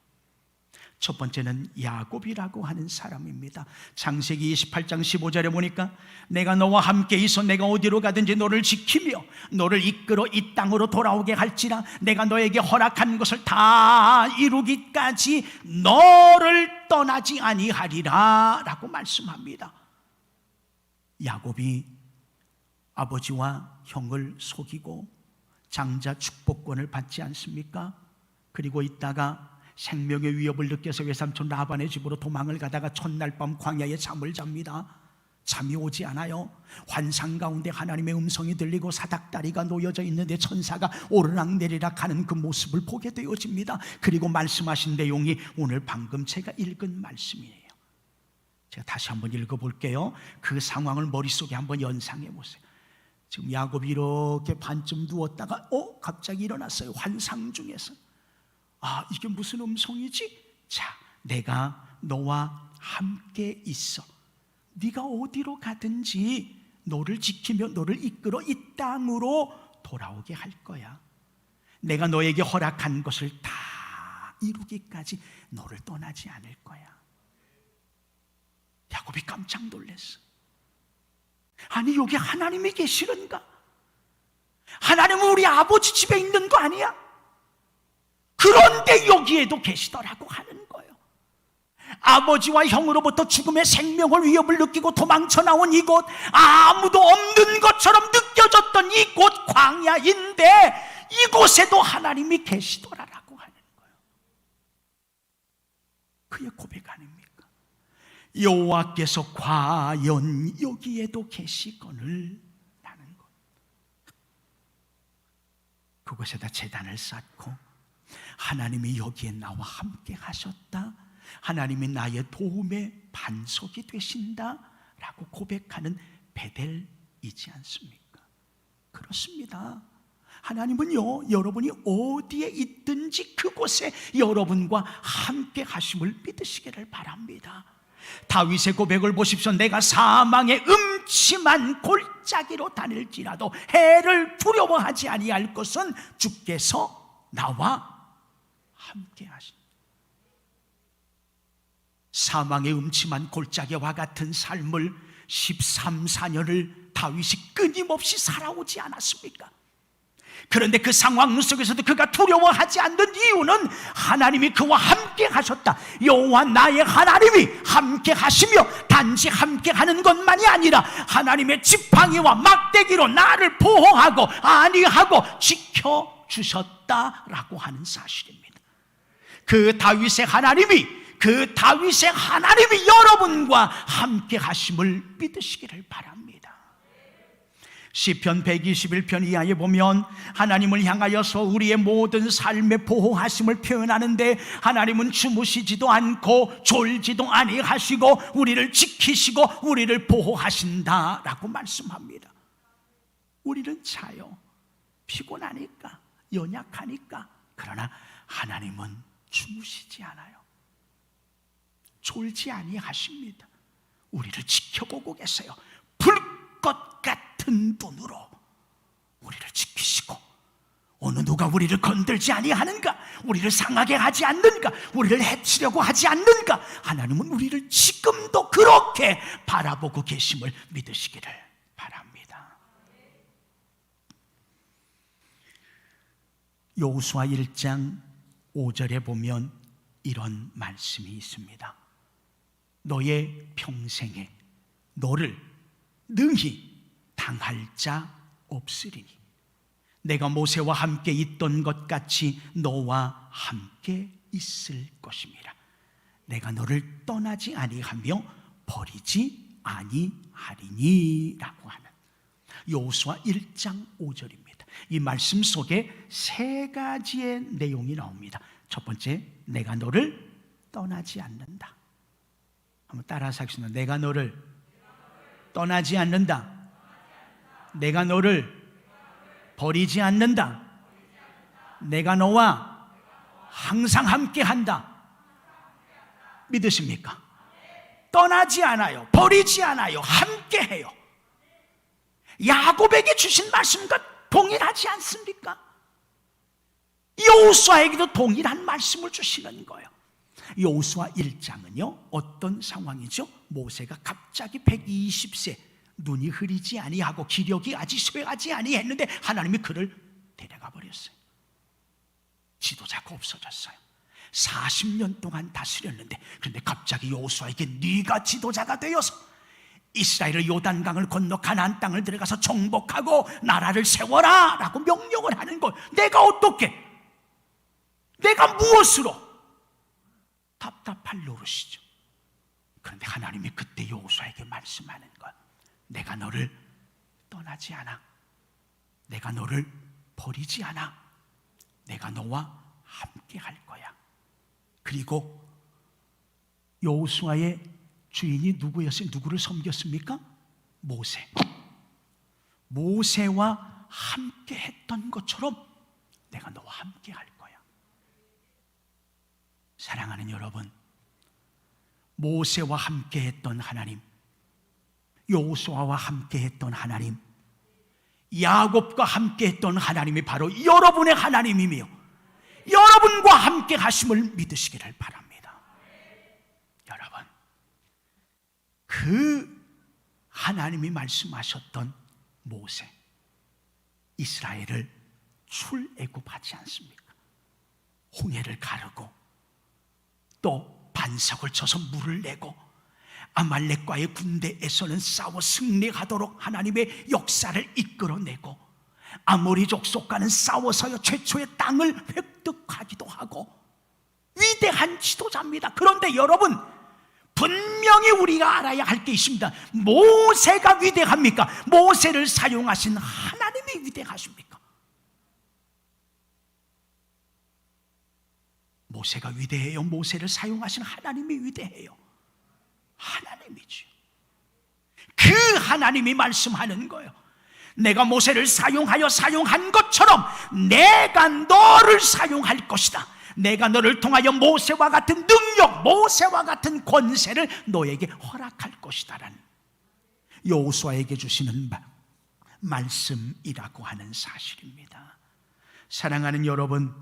첫 번째는 야곱이라고 하는 사람입니다. 창세기 28장 15절에 보니까 내가 너와 함께 있어 내가 어디로 가든지 너를 지키며 너를 이끌어 이 땅으로 돌아오게 할지라 내가 너에게 허락한 것을 다 이루기까지 너를 떠나지 아니하리라 라고 말씀합니다. 야곱이 아버지와 형을 속이고 장자 축복권을 받지 않습니까? 그리고 있다가 생명의 위협을 느껴서 외삼촌 라반의 집으로 도망을 가다가 첫날 밤 광야에 잠을 잡니다. 잠이 오지 않아요. 환상 가운데 하나님의 음성이 들리고 사닥다리가 놓여져 있는데 천사가 오르락내리락 하는 그 모습을 보게 되어집니다. 그리고 말씀하신 내용이 오늘 방금 제가 읽은 말씀이에요. 제가 다시 한번 읽어볼게요. 그 상황을 머릿속에 한번 연상해 보세요. 지금 야곱이 이렇게 반쯤 누웠다가 갑자기 일어났어요. 환상 중에서. 이게 무슨 음성이지? 자, 내가 너와 함께 있어. 네가 어디로 가든지 너를 지키며 너를 이끌어 이 땅으로 돌아오게 할 거야. 내가 너에게 허락한 것을 다 이루기까지 너를 떠나지 않을 거야. 야곱이 깜짝 놀랐어. 아니, 여기 하나님이 계시는가? 하나님은 우리 아버지 집에 있는 거 아니야? 그런데 여기에도 계시더라고 하는 거예요. 아버지와 형으로부터 죽음의 생명을 위협을 느끼고 도망쳐 나온 이곳, 아무도 없는 것처럼 느껴졌던 이곳 광야인데 이곳에도 하나님이 계시더라라고 하는 거예요. 그의 고백 아닙니까? 여호와께서 과연 여기에도 계시거늘 라는 것. 그곳에다 제단을 쌓고 하나님이 여기에 나와 함께 하셨다, 하나님이 나의 도움의 반석이 되신다 라고 고백하는 베델이지 않습니까? 그렇습니다. 하나님은요, 여러분이 어디에 있든지 그곳에 여러분과 함께 하심을 믿으시기를 바랍니다. 다윗의 고백을 보십시오. 내가 사망의 음침한 골짜기로 다닐지라도 해를 두려워하지 아니할 것은 주께서 나와 함께 하신다. 사망의 음침한 골짜기와 같은 삶을 13, 14년을 다윗이 끊임없이 살아오지 않았습니까? 그런데 그 상황 속에서도 그가 두려워하지 않는 이유는 하나님이 그와 함께 하셨다. 여호와 나의 하나님이 함께 하시며 단지 함께 하는 것만이 아니라 하나님의 지팡이와 막대기로 나를 보호하고 안위하고 지켜주셨다라고 하는 사실입니다. 그 다윗의 하나님이 그 다윗의 하나님이 여러분과 함께 하심을 믿으시기를 바랍니다. 시편 121편 이하에 보면 하나님을 향하여서 우리의 모든 삶의 보호하심을 표현하는데, 하나님은 주무시지도 않고 졸지도 아니하시고 우리를 지키시고 우리를 보호하신다라고 말씀합니다. 우리는 자요, 피곤하니까, 연약하니까. 그러나 하나님은 주무시지 않아요. 졸지 아니하십니다. 우리를 지켜보고 계세요. 불꽃 같은 눈으로 우리를 지키시고, 어느 누가 우리를 건들지 아니하는가, 우리를 상하게 하지 않는가, 우리를 해치려고 하지 않는가, 하나님은 우리를 지금도 그렇게 바라보고 계심을 믿으시기를 바랍니다. 여호수아 1장 5절에 보면 이런 말씀이 있습니다. 너의 평생에 너를 능히 당할 자 없으리니 내가 모세와 함께 있던 것 같이 너와 함께 있을 것임이라. 내가 너를 떠나지 아니하며 버리지 아니하리니 라고 하는 여호수아 1장 5절입니다. 이 말씀 속에 세 가지의 내용이 나옵니다. 첫 번째, 내가 너를 떠나지 않는다. 한번 따라서 하겠습니다. 내가 너를 떠나지 않는다. 내가 너를 버리지 않는다. 내가 너와 항상 함께 한다. 믿으십니까? 떠나지 않아요. 버리지 않아요. 함께 해요. 야곱에게 주신 말씀과 동일하지 않습니까? 여호수아에게도 동일한 말씀을 주시는 거예요. 여호수아 1장은요 어떤 상황이죠? 모세가 갑자기 120세, 눈이 흐리지 아니하고 기력이 아직 쇠하지 아니했는데 하나님이 그를 데려가 버렸어요. 지도자가 없어졌어요. 40년 동안 다스렸는데, 그런데 갑자기 여호수아에게 네가 지도자가 되어서 이스라엘을 요단강을 건너 가나안 땅을 들어가서 정복하고 나라를 세워라 라고 명령을 하는 걸, 내가 어떻게, 내가 무엇으로? 답답할 노릇이죠. 그런데 하나님이 그때 여호수아에게 말씀하는 것, 내가 너를 떠나지 않아. 내가 너를 버리지 않아. 내가 너와 함께 할 거야. 그리고 여호수아의 주인이 누구였어요? 누구를 섬겼습니까? 모세. 모세와 함께 했던 것처럼 내가 너와 함께 할 거야. 사랑하는 여러분, 모세와 함께 했던 하나님, 여호수아와 함께 했던 하나님, 야곱과 함께 했던 하나님이 바로 여러분의 하나님이며 여러분과 함께 하심을 믿으시기를 바랍니다. 여러분, 그 하나님이 말씀하셨던 모세, 이스라엘을 출애굽하지 않습니까? 홍해를 가르고 또 반석을 쳐서 물을 내고 아말렉과의 군대에서는 싸워 승리하도록 하나님의 역사를 이끌어내고 아모리족 속과는 싸워서요 최초의 땅을 획득하기도 하고 위대한 지도자입니다. 그런데 여러분, 분명히 우리가 알아야 할 게 있습니다. 모세가 위대합니까? 모세를 사용하신 하나님이 위대하십니까? 모세가 위대해요? 모세를 사용하신 하나님이 위대해요? 하나님이죠. 그 하나님이 말씀하는 거예요. 내가 모세를 사용한 것처럼 내가 너를 사용할 것이다. 내가 너를 통하여 모세와 같은 능력, 모세와 같은 권세를 너에게 허락할 것이다 라는 여호수아에게 주시는 말씀이라고 하는 사실입니다. 사랑하는 여러분,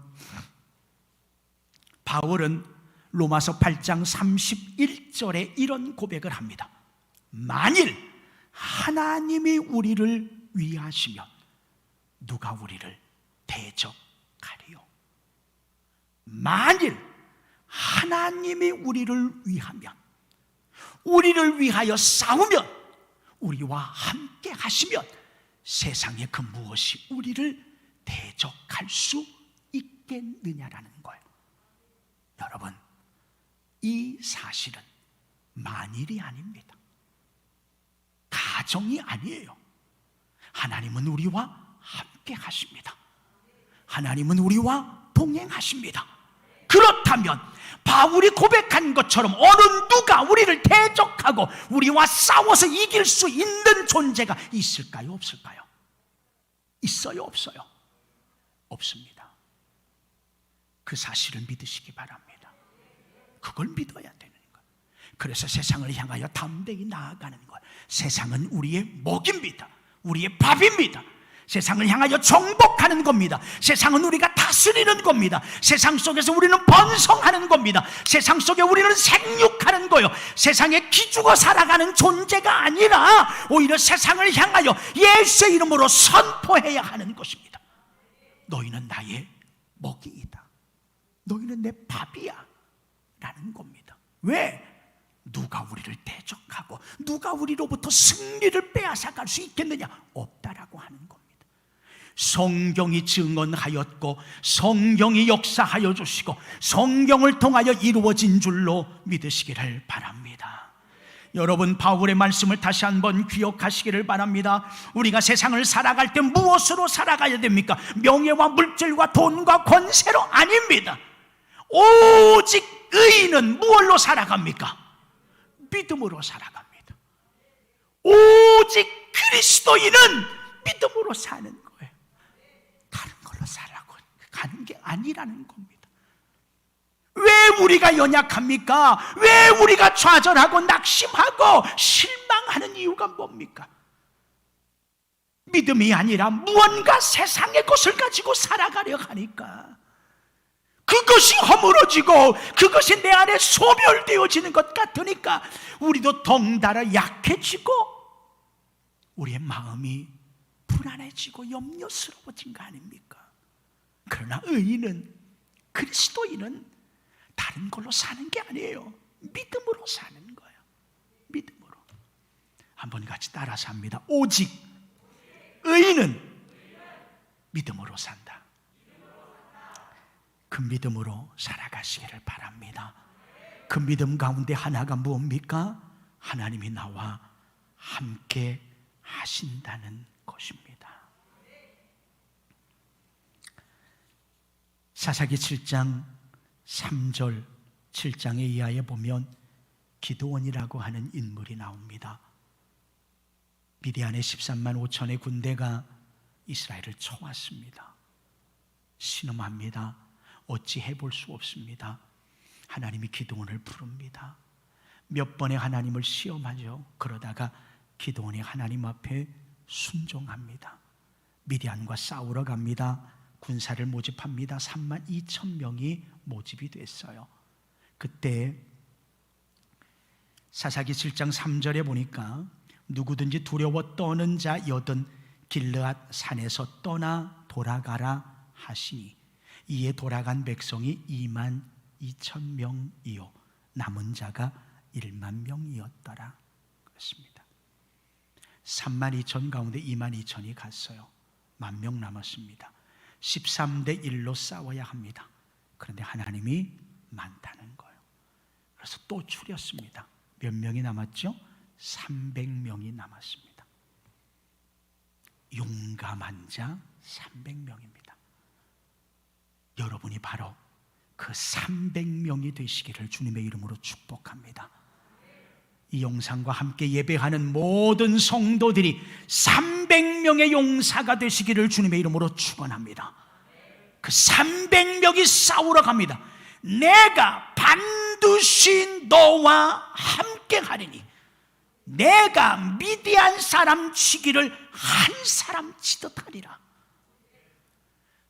바울은 로마서 8장 31절에 이런 고백을 합니다. 만일 하나님이 우리를 위하시면 누가 우리를 대적하리요? 만일 하나님이 우리를 위하면, 우리를 위하여 싸우면, 우리와 함께 하시면 세상에 그 무엇이 우리를 대적할 수 있겠느냐라는 거예요. 여러분, 이 사실은 만일이 아닙니다. 가정이 아니에요. 하나님은 우리와 함께 하십니다. 하나님은 우리와 동행하십니다. 그렇다면 바울이 고백한 것처럼 어느 누가 우리를 대적하고 우리와 싸워서 이길 수 있는 존재가 있을까요? 없을까요? 있어요? 없어요? 없습니다. 그 사실을 믿으시기 바랍니다. 그걸 믿어야 되는 거예요. 그래서 세상을 향하여 담대히 나아가는 거예요. 세상은 우리의 먹입니다. 우리의 밥입니다. 세상을 향하여 정복하는 겁니다. 세상은 우리가 다스리는 겁니다. 세상 속에서 우리는 번성하는 겁니다. 세상 속에 우리는 생육하는 거요. 세상에 기죽어 살아가는 존재가 아니라 오히려 세상을 향하여 예수의 이름으로 선포해야 하는 것입니다. 너희는 나의 먹이이다. 너희는 내 밥이야 라는 겁니다. 왜? 누가 우리를 대적하고 누가 우리로부터 승리를 빼앗아갈 수 있겠느냐? 없다라고 하는 겁니다. 성경이 증언하였고 성경이 역사하여 주시고 성경을 통하여 이루어진 줄로 믿으시기를 바랍니다. 여러분, 바울의 말씀을 다시 한번 기억하시기를 바랍니다. 우리가 세상을 살아갈 때 무엇으로 살아가야 됩니까? 명예와 물질과 돈과 권세로 아닙니다. 오직 의인은 무엇로 살아갑니까? 믿음으로 살아갑니다. 오직 그리스도인은 믿음으로 사는 거예요. 다른 걸로 살라고 가는 게 아니라는 겁니다. 왜 우리가 연약합니까? 왜 우리가 좌절하고 낙심하고 실망하는 이유가 뭡니까? 믿음이 아니라 무언가 세상의 것을 가지고 살아가려 하니까 그것이 허물어지고 그것이 내 안에 소멸되어지는 것 같으니까 우리도 덩달아 약해지고 우리의 마음이 불안해지고 염려스러워진 거 아닙니까? 그러나 의인은, 그리스도인은 다른 걸로 사는 게 아니에요. 믿음으로 사는 거예요. 믿음으로. 한번 같이 따라서 합니다. 오직 의인은 믿음으로 산다. 그 믿음으로 살아가시기를 바랍니다. 그 믿음 가운데 하나가 무엇입니까? 하나님이 나와 함께 하신다는 것입니다. 사사기 7장 3절 7장의 이하에 보면 기드온이라고 하는 인물이 나옵니다. 미디안의 13만 5천의 군대가 이스라엘을 쳐왔습니다. 신음합니다. 어찌 해볼 수 없습니다. 하나님이 기드온을 부릅니다. 몇 번의 하나님을 시험하죠. 그러다가 기드온이 하나님 앞에 순종합니다. 미디안과 싸우러 갑니다. 군사를 모집합니다. 3만 2천 명이 모집이 됐어요. 그때 사사기 7장 3절에 보니까 누구든지 두려워 떠는 자 여든 길르앗 산에서 떠나 돌아가라 하시니 이에 돌아간 백성이 2만 2천 명이요 남은 자가 1만 명이었더라. 그렇습니다. 3만 2천 가운데 2만 2천이 갔어요. 10,000명 남았습니다. 13대 1로 싸워야 합니다. 그런데 하나님이 많다는 거예요. 그래서 또 줄였습니다. 몇 명이 남았죠? 300명이 남았습니다. 용감한 자 300명입니다. 여러분이 바로 그 300명이 되시기를 주님의 이름으로 축복합니다. 이 영상과 함께 예배하는 모든 성도들이 300명의 용사가 되시기를 주님의 이름으로 축원합니다. 그 300명이 싸우러 갑니다. 내가 반드시 너와 함께 하리니 내가 미디안 사람 치기를 한 사람 치듯 하리라.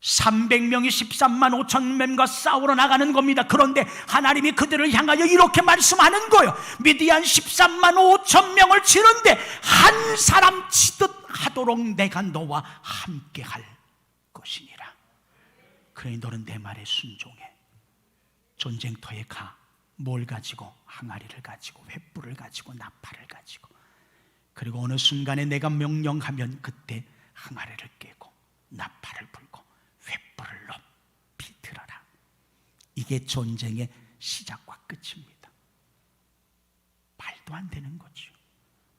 300명이 13만 5천 명과 싸우러 나가는 겁니다. 그런데 하나님이 그들을 향하여 이렇게 말씀하는 거예요. 미디안 13만 5천 명을 치는데 한 사람 치듯 하도록 내가 너와 함께 할 것이니라. 그러니 너는 내 말에 순종해. 전쟁터에 가. 뭘 가지고? 항아리를 가지고, 횃불을 가지고, 나팔을 가지고. 그리고 어느 순간에 내가 명령하면 그때 항아리를 깨고 나팔을 불고 횃불을 높이 들어라. 이게 전쟁의 시작과 끝입니다. 말도 안 되는 거죠.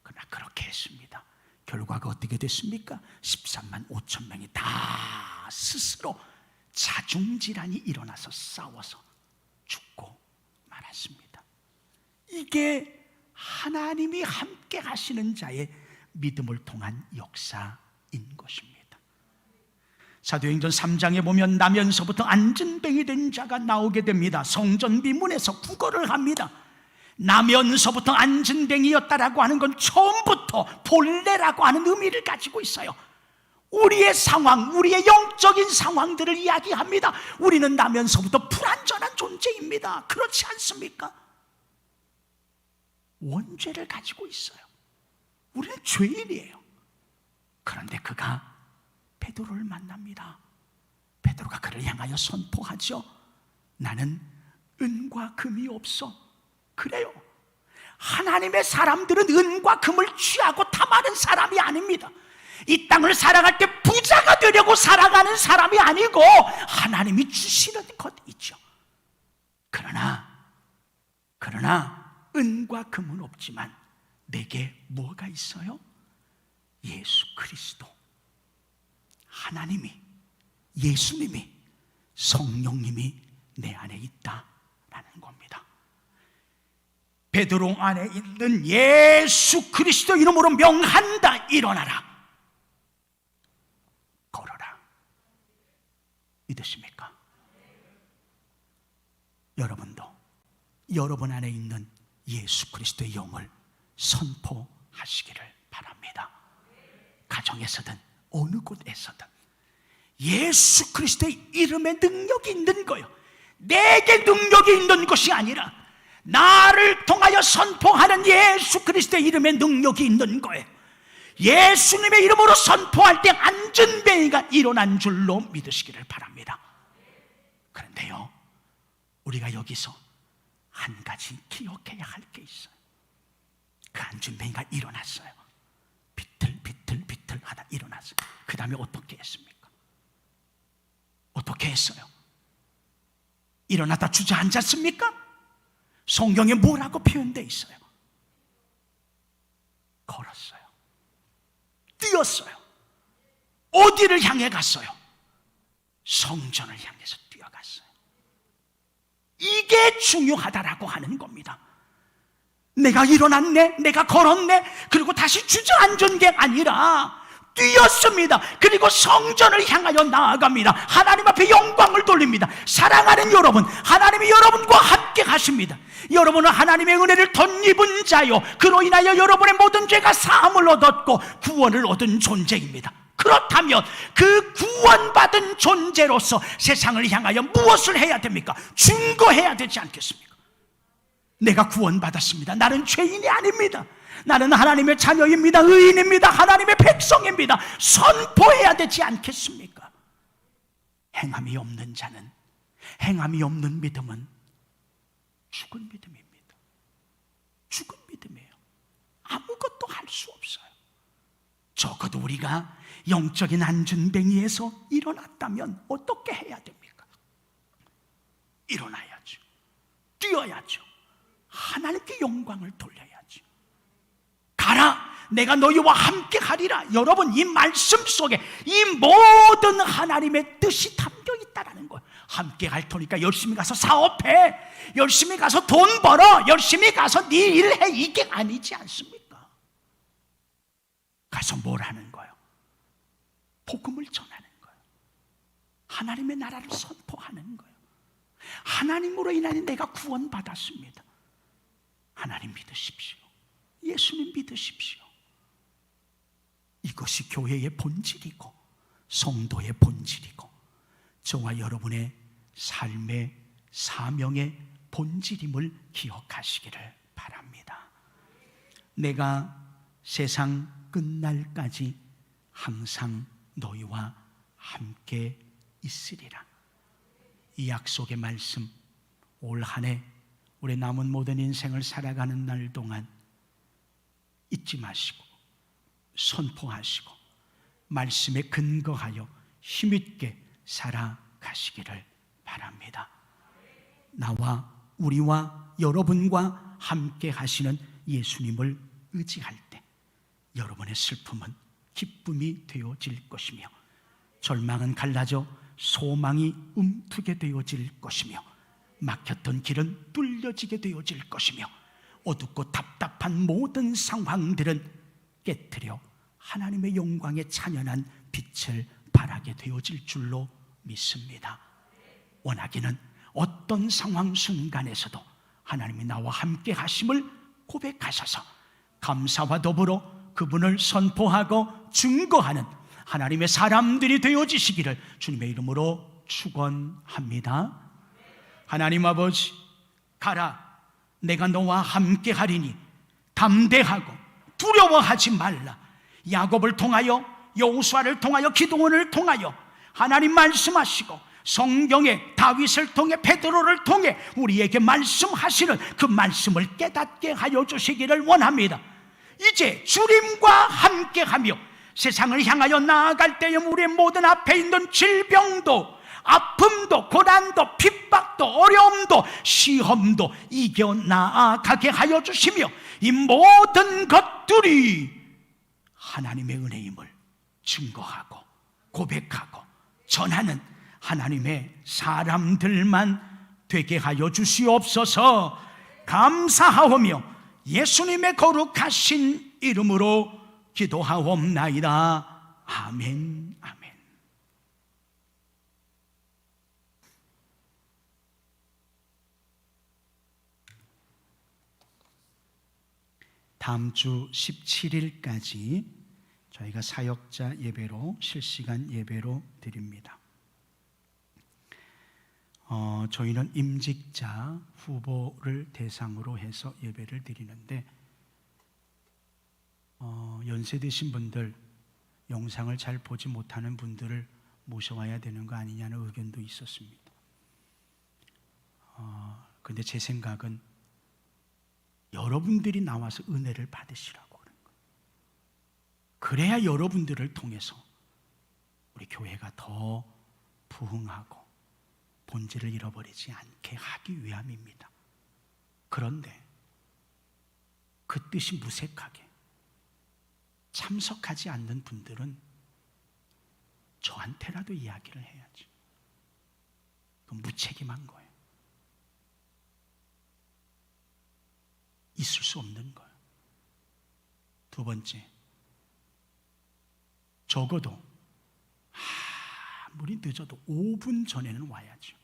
그러나 그렇게 했습니다. 결과가 어떻게 됐습니까? 13만 5천 명이 다 스스로 자중질환이 일어나서 싸워서 죽고 말았습니다. 이게 하나님이 함께 하시는 자의 믿음을 통한 역사인 것입니다. 사도행전 3장에 보면 나면서부터 안진뱅이 된 자가 나오게 됩니다. 성전 비문에서 구걸을 합니다. 나면서부터 안진뱅이였다라고 하는 건 처음부터 본래라고 하는 의미를 가지고 있어요. 우리의 상황, 우리의 영적인 상황들을 이야기합니다. 우리는 나면서부터 불완전한 존재입니다. 그렇지 않습니까? 원죄를 가지고 있어요. 우리는 죄인이에요. 그런데 그가 베드로를 만납니다. 베드로가 그를 향하여 선포하죠. 나는 은과 금이 없어. 그래요. 하나님의 사람들은 은과 금을 취하고 탐하는 사람이 아닙니다. 이 땅을 살아갈 때 부자가 되려고 살아가는 사람이 아니고 하나님이 주시는 것이죠. 그러나 은과 금은 없지만 내게 뭐가 있어요? 예수 그리스도, 하나님이, 예수님이, 성령님이 내 안에 있다라는 겁니다. 베드로 안에 있는 예수 그리스도 이름으로 명한다. 일어나라, 걸어라. 믿으십니까? 여러분도 여러분 안에 있는 예수 그리스도의 영을 선포하시기를 바랍니다. 가정에서든 어느 곳에서든 예수 그리스도의 이름에 능력이 있는 거예요. 내게 능력이 있는 것이 아니라 나를 통하여 선포하는 예수 그리스도의 이름에 능력이 있는 거예요. 예수님의 이름으로 선포할 때 안진뱅이가 일어난 줄로 믿으시기를 바랍니다. 그런데요, 우리가 여기서 한 가지 기억해야 할 게 있어요. 그 안진뱅이가 일어났어요. 비틀비틀 하다 일어났어요. 그 다음에 어떻게 했습니까? 어떻게 했어요? 일어나다 주저앉았습니까? 성경에 뭐라고 표현되어 있어요? 걸었어요. 뛰었어요. 어디를 향해 갔어요? 성전을 향해서 뛰어갔어요. 이게 중요하다라고 하는 겁니다. 내가 일어났네, 내가 걸었네, 그리고 다시 주저앉은 게 아니라 뛰었습니다. 그리고 성전을 향하여 나아갑니다. 하나님 앞에 영광을 돌립니다. 사랑하는 여러분, 하나님이 여러분과 함께 가십니다. 여러분은 하나님의 은혜를 덧입은 자요, 그로 인하여 여러분의 모든 죄가 사함을 얻었고 구원을 얻은 존재입니다. 그렇다면 그 구원받은 존재로서 세상을 향하여 무엇을 해야 됩니까? 증거해야 되지 않겠습니까? 내가 구원받았습니다. 나는 죄인이 아닙니다. 나는 하나님의 자녀입니다. 의인입니다. 하나님의 백성입니다. 선포해야 되지 않겠습니까? 행함이 없는 자는, 행함이 없는 믿음은 죽은 믿음입니다. 죽은 믿음이에요. 아무것도 할 수 없어요. 적어도 우리가 영적인 안진뱅이에서 일어났다면 어떻게 해야 됩니까? 일어나야죠. 뛰어야죠. 하나님께 영광을 돌려야죠. 가라, 내가 너희와 함께 하리라. 여러분, 이 말씀 속에 이 모든 하나님의 뜻이 담겨 있다라는 거예요. 함께 갈 테니까 열심히 가서 사업해, 열심히 가서 돈 벌어, 열심히 가서 네 일해, 이게 아니지 않습니까? 가서 뭘 하는 거예요? 복음을 전하는 거예요. 하나님의 나라를 선포하는 거예요. 하나님으로 인하여 내가 구원받았습니다. 하나님 믿으십시오. 예수님 믿으십시오. 이것이 교회의 본질이고 성도의 본질이고 저와 여러분의 삶의 사명의 본질임을 기억하시기를 바랍니다. 내가 세상 끝날까지 항상 너희와 함께 있으리라. 이 약속의 말씀, 올 한 해 우리 남은 모든 인생을 살아가는 날 동안 잊지 마시고 선포하시고 말씀에 근거하여 힘있게 살아가시기를 바랍니다. 나와 우리와 여러분과 함께 하시는 예수님을 의지할 때 여러분의 슬픔은 기쁨이 되어질 것이며, 절망은 갈라져 소망이 움트게 되어질 것이며, 막혔던 길은 뚫려지게 되어질 것이며, 어둡고 답답한 모든 상황들은 깨트려 하나님의 영광의 찬연한 빛을 발하게 되어질 줄로 믿습니다. 원하기는 어떤 상황 순간에서도 하나님이 나와 함께 하심을 고백하셔서 감사와 더불어 그분을 선포하고 증거하는 하나님의 사람들이 되어지시기를 주님의 이름으로 축원합니다. 하나님 아버지, 가라, 내가 너와 함께 하리니 담대하고 두려워하지 말라. 야곱을 통하여, 여호수아를 통하여, 기드온을 통하여 하나님 말씀하시고, 성경에 다윗을 통해, 베드로를 통해 우리에게 말씀하시는 그 말씀을 깨닫게 하여 주시기를 원합니다. 이제 주님과 함께하며 세상을 향하여 나아갈 때에 우리의 모든 앞에 있는 질병도, 아픔도, 고난도, 핍박도, 어려움도, 시험도 이겨 나아가게 하여 주시며, 이 모든 것들이 하나님의 은혜임을 증거하고 고백하고 전하는 하나님의 사람들만 되게 하여 주시옵소서. 감사하오며 예수님의 거룩하신 이름으로 기도하옵나이다. 아멘, 아멘. 다음 주 17일까지 저희가 사역자 예배로, 실시간 예배로 드립니다. 저희는 임직자 후보를 대상으로 해서 예배를 드리는데, 연세 드신 분들, 영상을 잘 보지 못하는 분들을 모셔와야 되는 거 아니냐는 의견도 있었습니다. 근데 제 생각은 여러분들이 나와서 은혜를 받으시라고 그런 거예요. 그래야 여러분들을 통해서 우리 교회가 더 부흥하고 본질을 잃어버리지 않게 하기 위함입니다. 그런데 그 뜻이 무색하게 참석하지 않는 분들은 저한테라도 이야기를 해야지. 그건 무책임한 거예요. 있을 수 없는 거예요. 두 번째, 적어도 아무리 늦어도 5분 전에는 와야죠.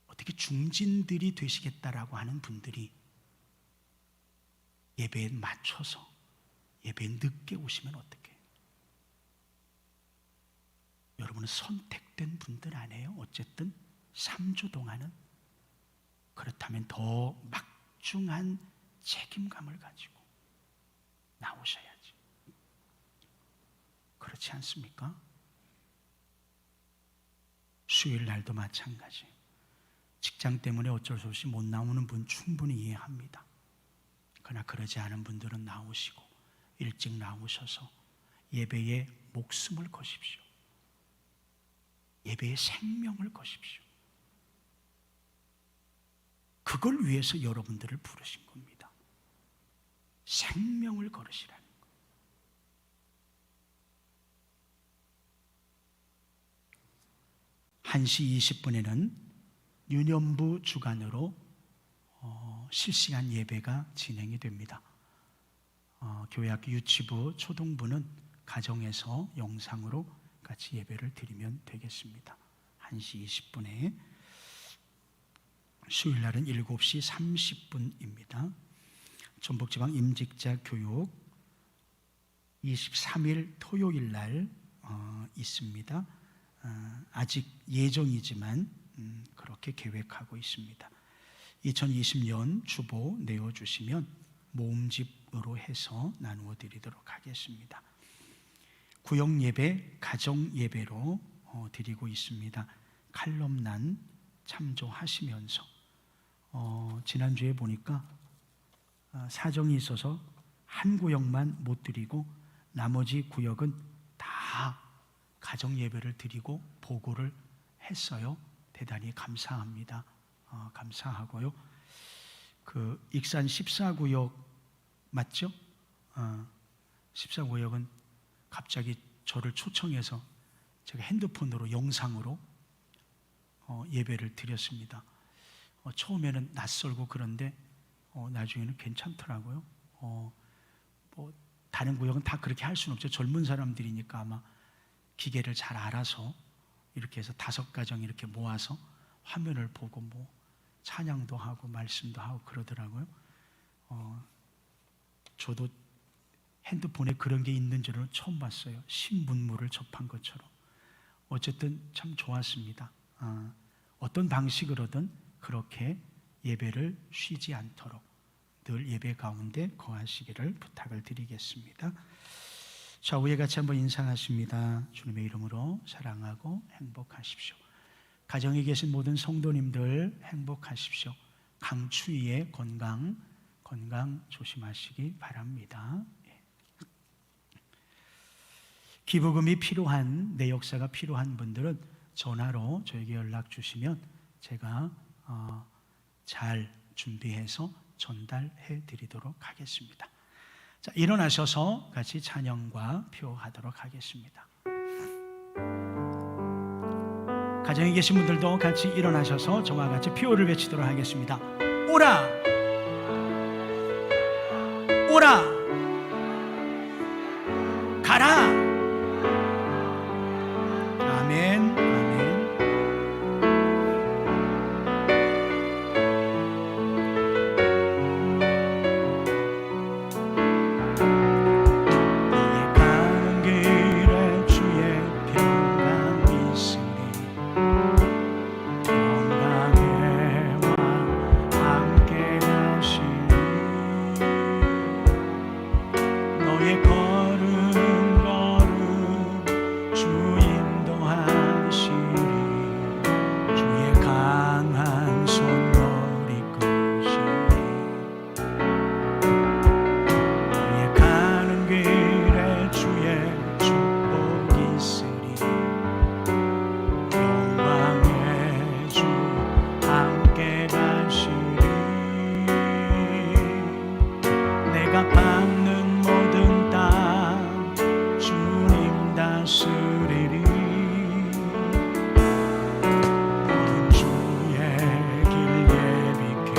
어떻게 중진들이 되시겠다라고 하는 분들이 예배에 맞춰서 예배에 늦게 오시면 어떡해요? 여러분은 선택된 분들 아니에요? 어쨌든 3주 동안은. 그렇다면 더 막중한 책임감을 가지고 나오셔야지. 그렇지 않습니까? 수요일 날도 마찬가지. 직장 때문에 어쩔 수 없이 못 나오는 분 충분히 이해합니다. 그러나 그러지 않은 분들은 나오시고 일찍 나오셔서 예배에 목숨을 거십시오. 예배에 생명을 거십시오. 그걸 위해서 여러분들을 부르신 겁니다. 생명을 걸으시라는 거. 1시 20분에는 유년부 주관으로 실시간 예배가 진행이 됩니다. 교회학교 유치부, 초등부는 가정에서 영상으로 같이 예배를 드리면 되겠습니다. 1시 20분에 수요일 날은 7시 30분입니다. 전북지방 임직자 교육 23일 토요일 날 있습니다. 아직 예정이지만 그렇게 계획하고 있습니다. 2020년 주보 내어주시면 모음집으로 해서 나누어 드리도록 하겠습니다. 구역 예배, 가정 예배로 드리고 있습니다. 칼럼난 참조하시면서 지난주에 보니까 사정이 있어서 한 구역만 못 드리고 나머지 구역은 다 가정 예배를 드리고 보고를 했어요. 대단히 감사합니다. 감사하고요. 그 익산 14구역 맞죠? 14구역은 갑자기 저를 초청해서 제가 핸드폰으로 영상으로 예배를 드렸습니다. 처음에는 낯설고 그런데 나중에는 괜찮더라고요. 뭐 다른 구역은 다 그렇게 할 수는 없죠. 젊은 사람들이니까 아마 기계를 잘 알아서 이렇게 해서 5가정 이렇게 모아서 화면을 보고 뭐 찬양도 하고 말씀도 하고 그러더라고요. 저도 핸드폰에 그런 게 있는 줄은 처음 봤어요. 신문물을 접한 것처럼. 어쨌든 참 좋았습니다. 어떤 방식으로든 그렇게 예배를 쉬지 않도록 늘 예배 가운데 거하시기를 부탁을 드리겠습니다. 자, 우리 같이 한번 인사하십니다. 주님의 이름으로 사랑하고 행복하십시오. 가정에 계신 모든 성도님들 행복하십시오. 강추위에 건강 조심하시기 바랍니다. 기부금이 필요한, 내역사가 필요한 분들은 전화로 저에게 연락 주시면 제가 잘 준비해서 전달해 드리도록 하겠습니다. 자, 일어나셔서 같이 찬양과 표하도록 하겠습니다. 가정에 계신 분들도 같이 일어나셔서 저와 같이 표를 외치도록 하겠습니다. 오라! 오라! 가라! 아멘, 아멘. 너의 가는 길에 주의 평강이 있으리. 평강의 왕 함께 하시리. 너의 걸음 걸음 주 인도하시리. 주의 강한 손 너를 이끄시리. 너의 가는 길에 주의 축복이 있으리. 영광의 주 함께 가시리. 내가 밟는 모든 땅 주님 다스리리. 모든 주의 길 예비케 되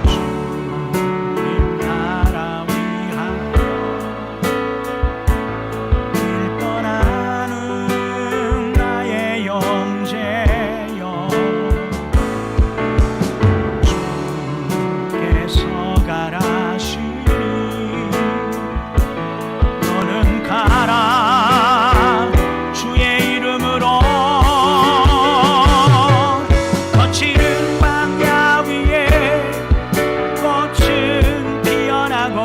주님 나라 위하여 길 떠나는 나의 형제여. 주께서 가라시니 너는 가라. 주의 이름으로 거칠은 광야 위에 꽃은 피어나고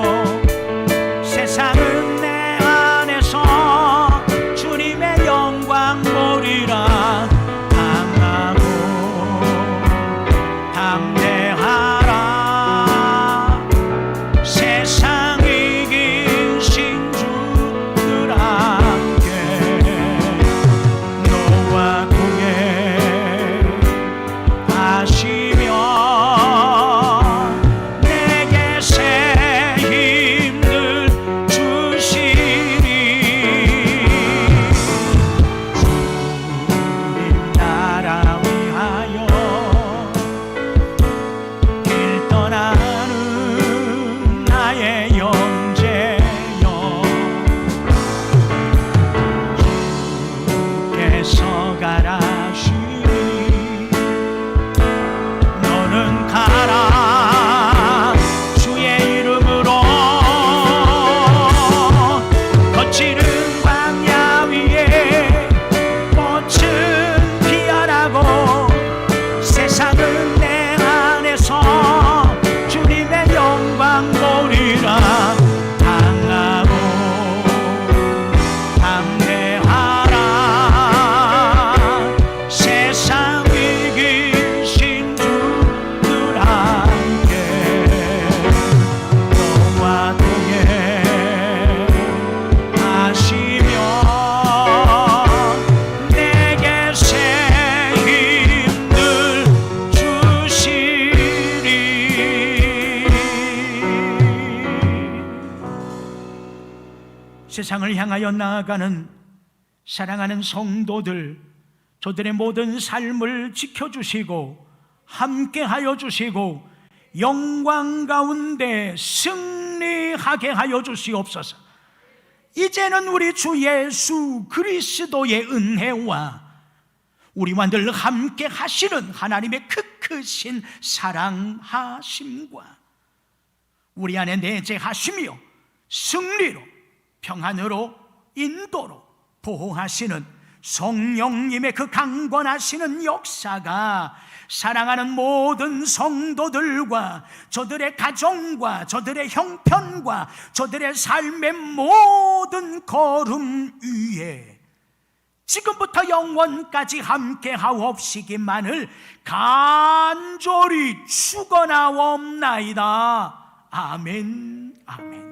세상은 내 안에서 주님의 영광 보리라. 강하고 담대하라. 세상 이긴 신주들 함께 너와 동행하시며 내게 새 힘을 주시리. 주님 나라 위하여 길 떠나는 나의 형제여. 주께서 가라시니 너는 가라. 주의 이름으로 거칠은 광야 위에 꽃은 피어나고 세상은 내 안에서 주님의 영광 보리라. 강하고 담대하라. 세상 이긴 신주들 함께 너와 동행하시며 내게 새 힘을 세상을 향하여 나아가는 사랑하는 성도들, 저들의 모든 삶을 지켜주시고 함께하여 주시고 영광 가운데 승리하게 하여 주시옵소서. 이제는 우리 주 예수 그리스도의 은혜와 우리와 늘 함께 하시는 하나님의 크신 사랑하심과 우리 안에 내재하시며 승리로 평안으로 인도로 보호하시는 성령님의 그 강권하시는 역사가 사랑하는 모든 성도들과 저들의 가정과 저들의 형편과 저들의 삶의 모든 걸음 위에 지금부터 영원까지 함께 하옵시기만을 간절히 축원하옵나이다. 아멘, 아멘.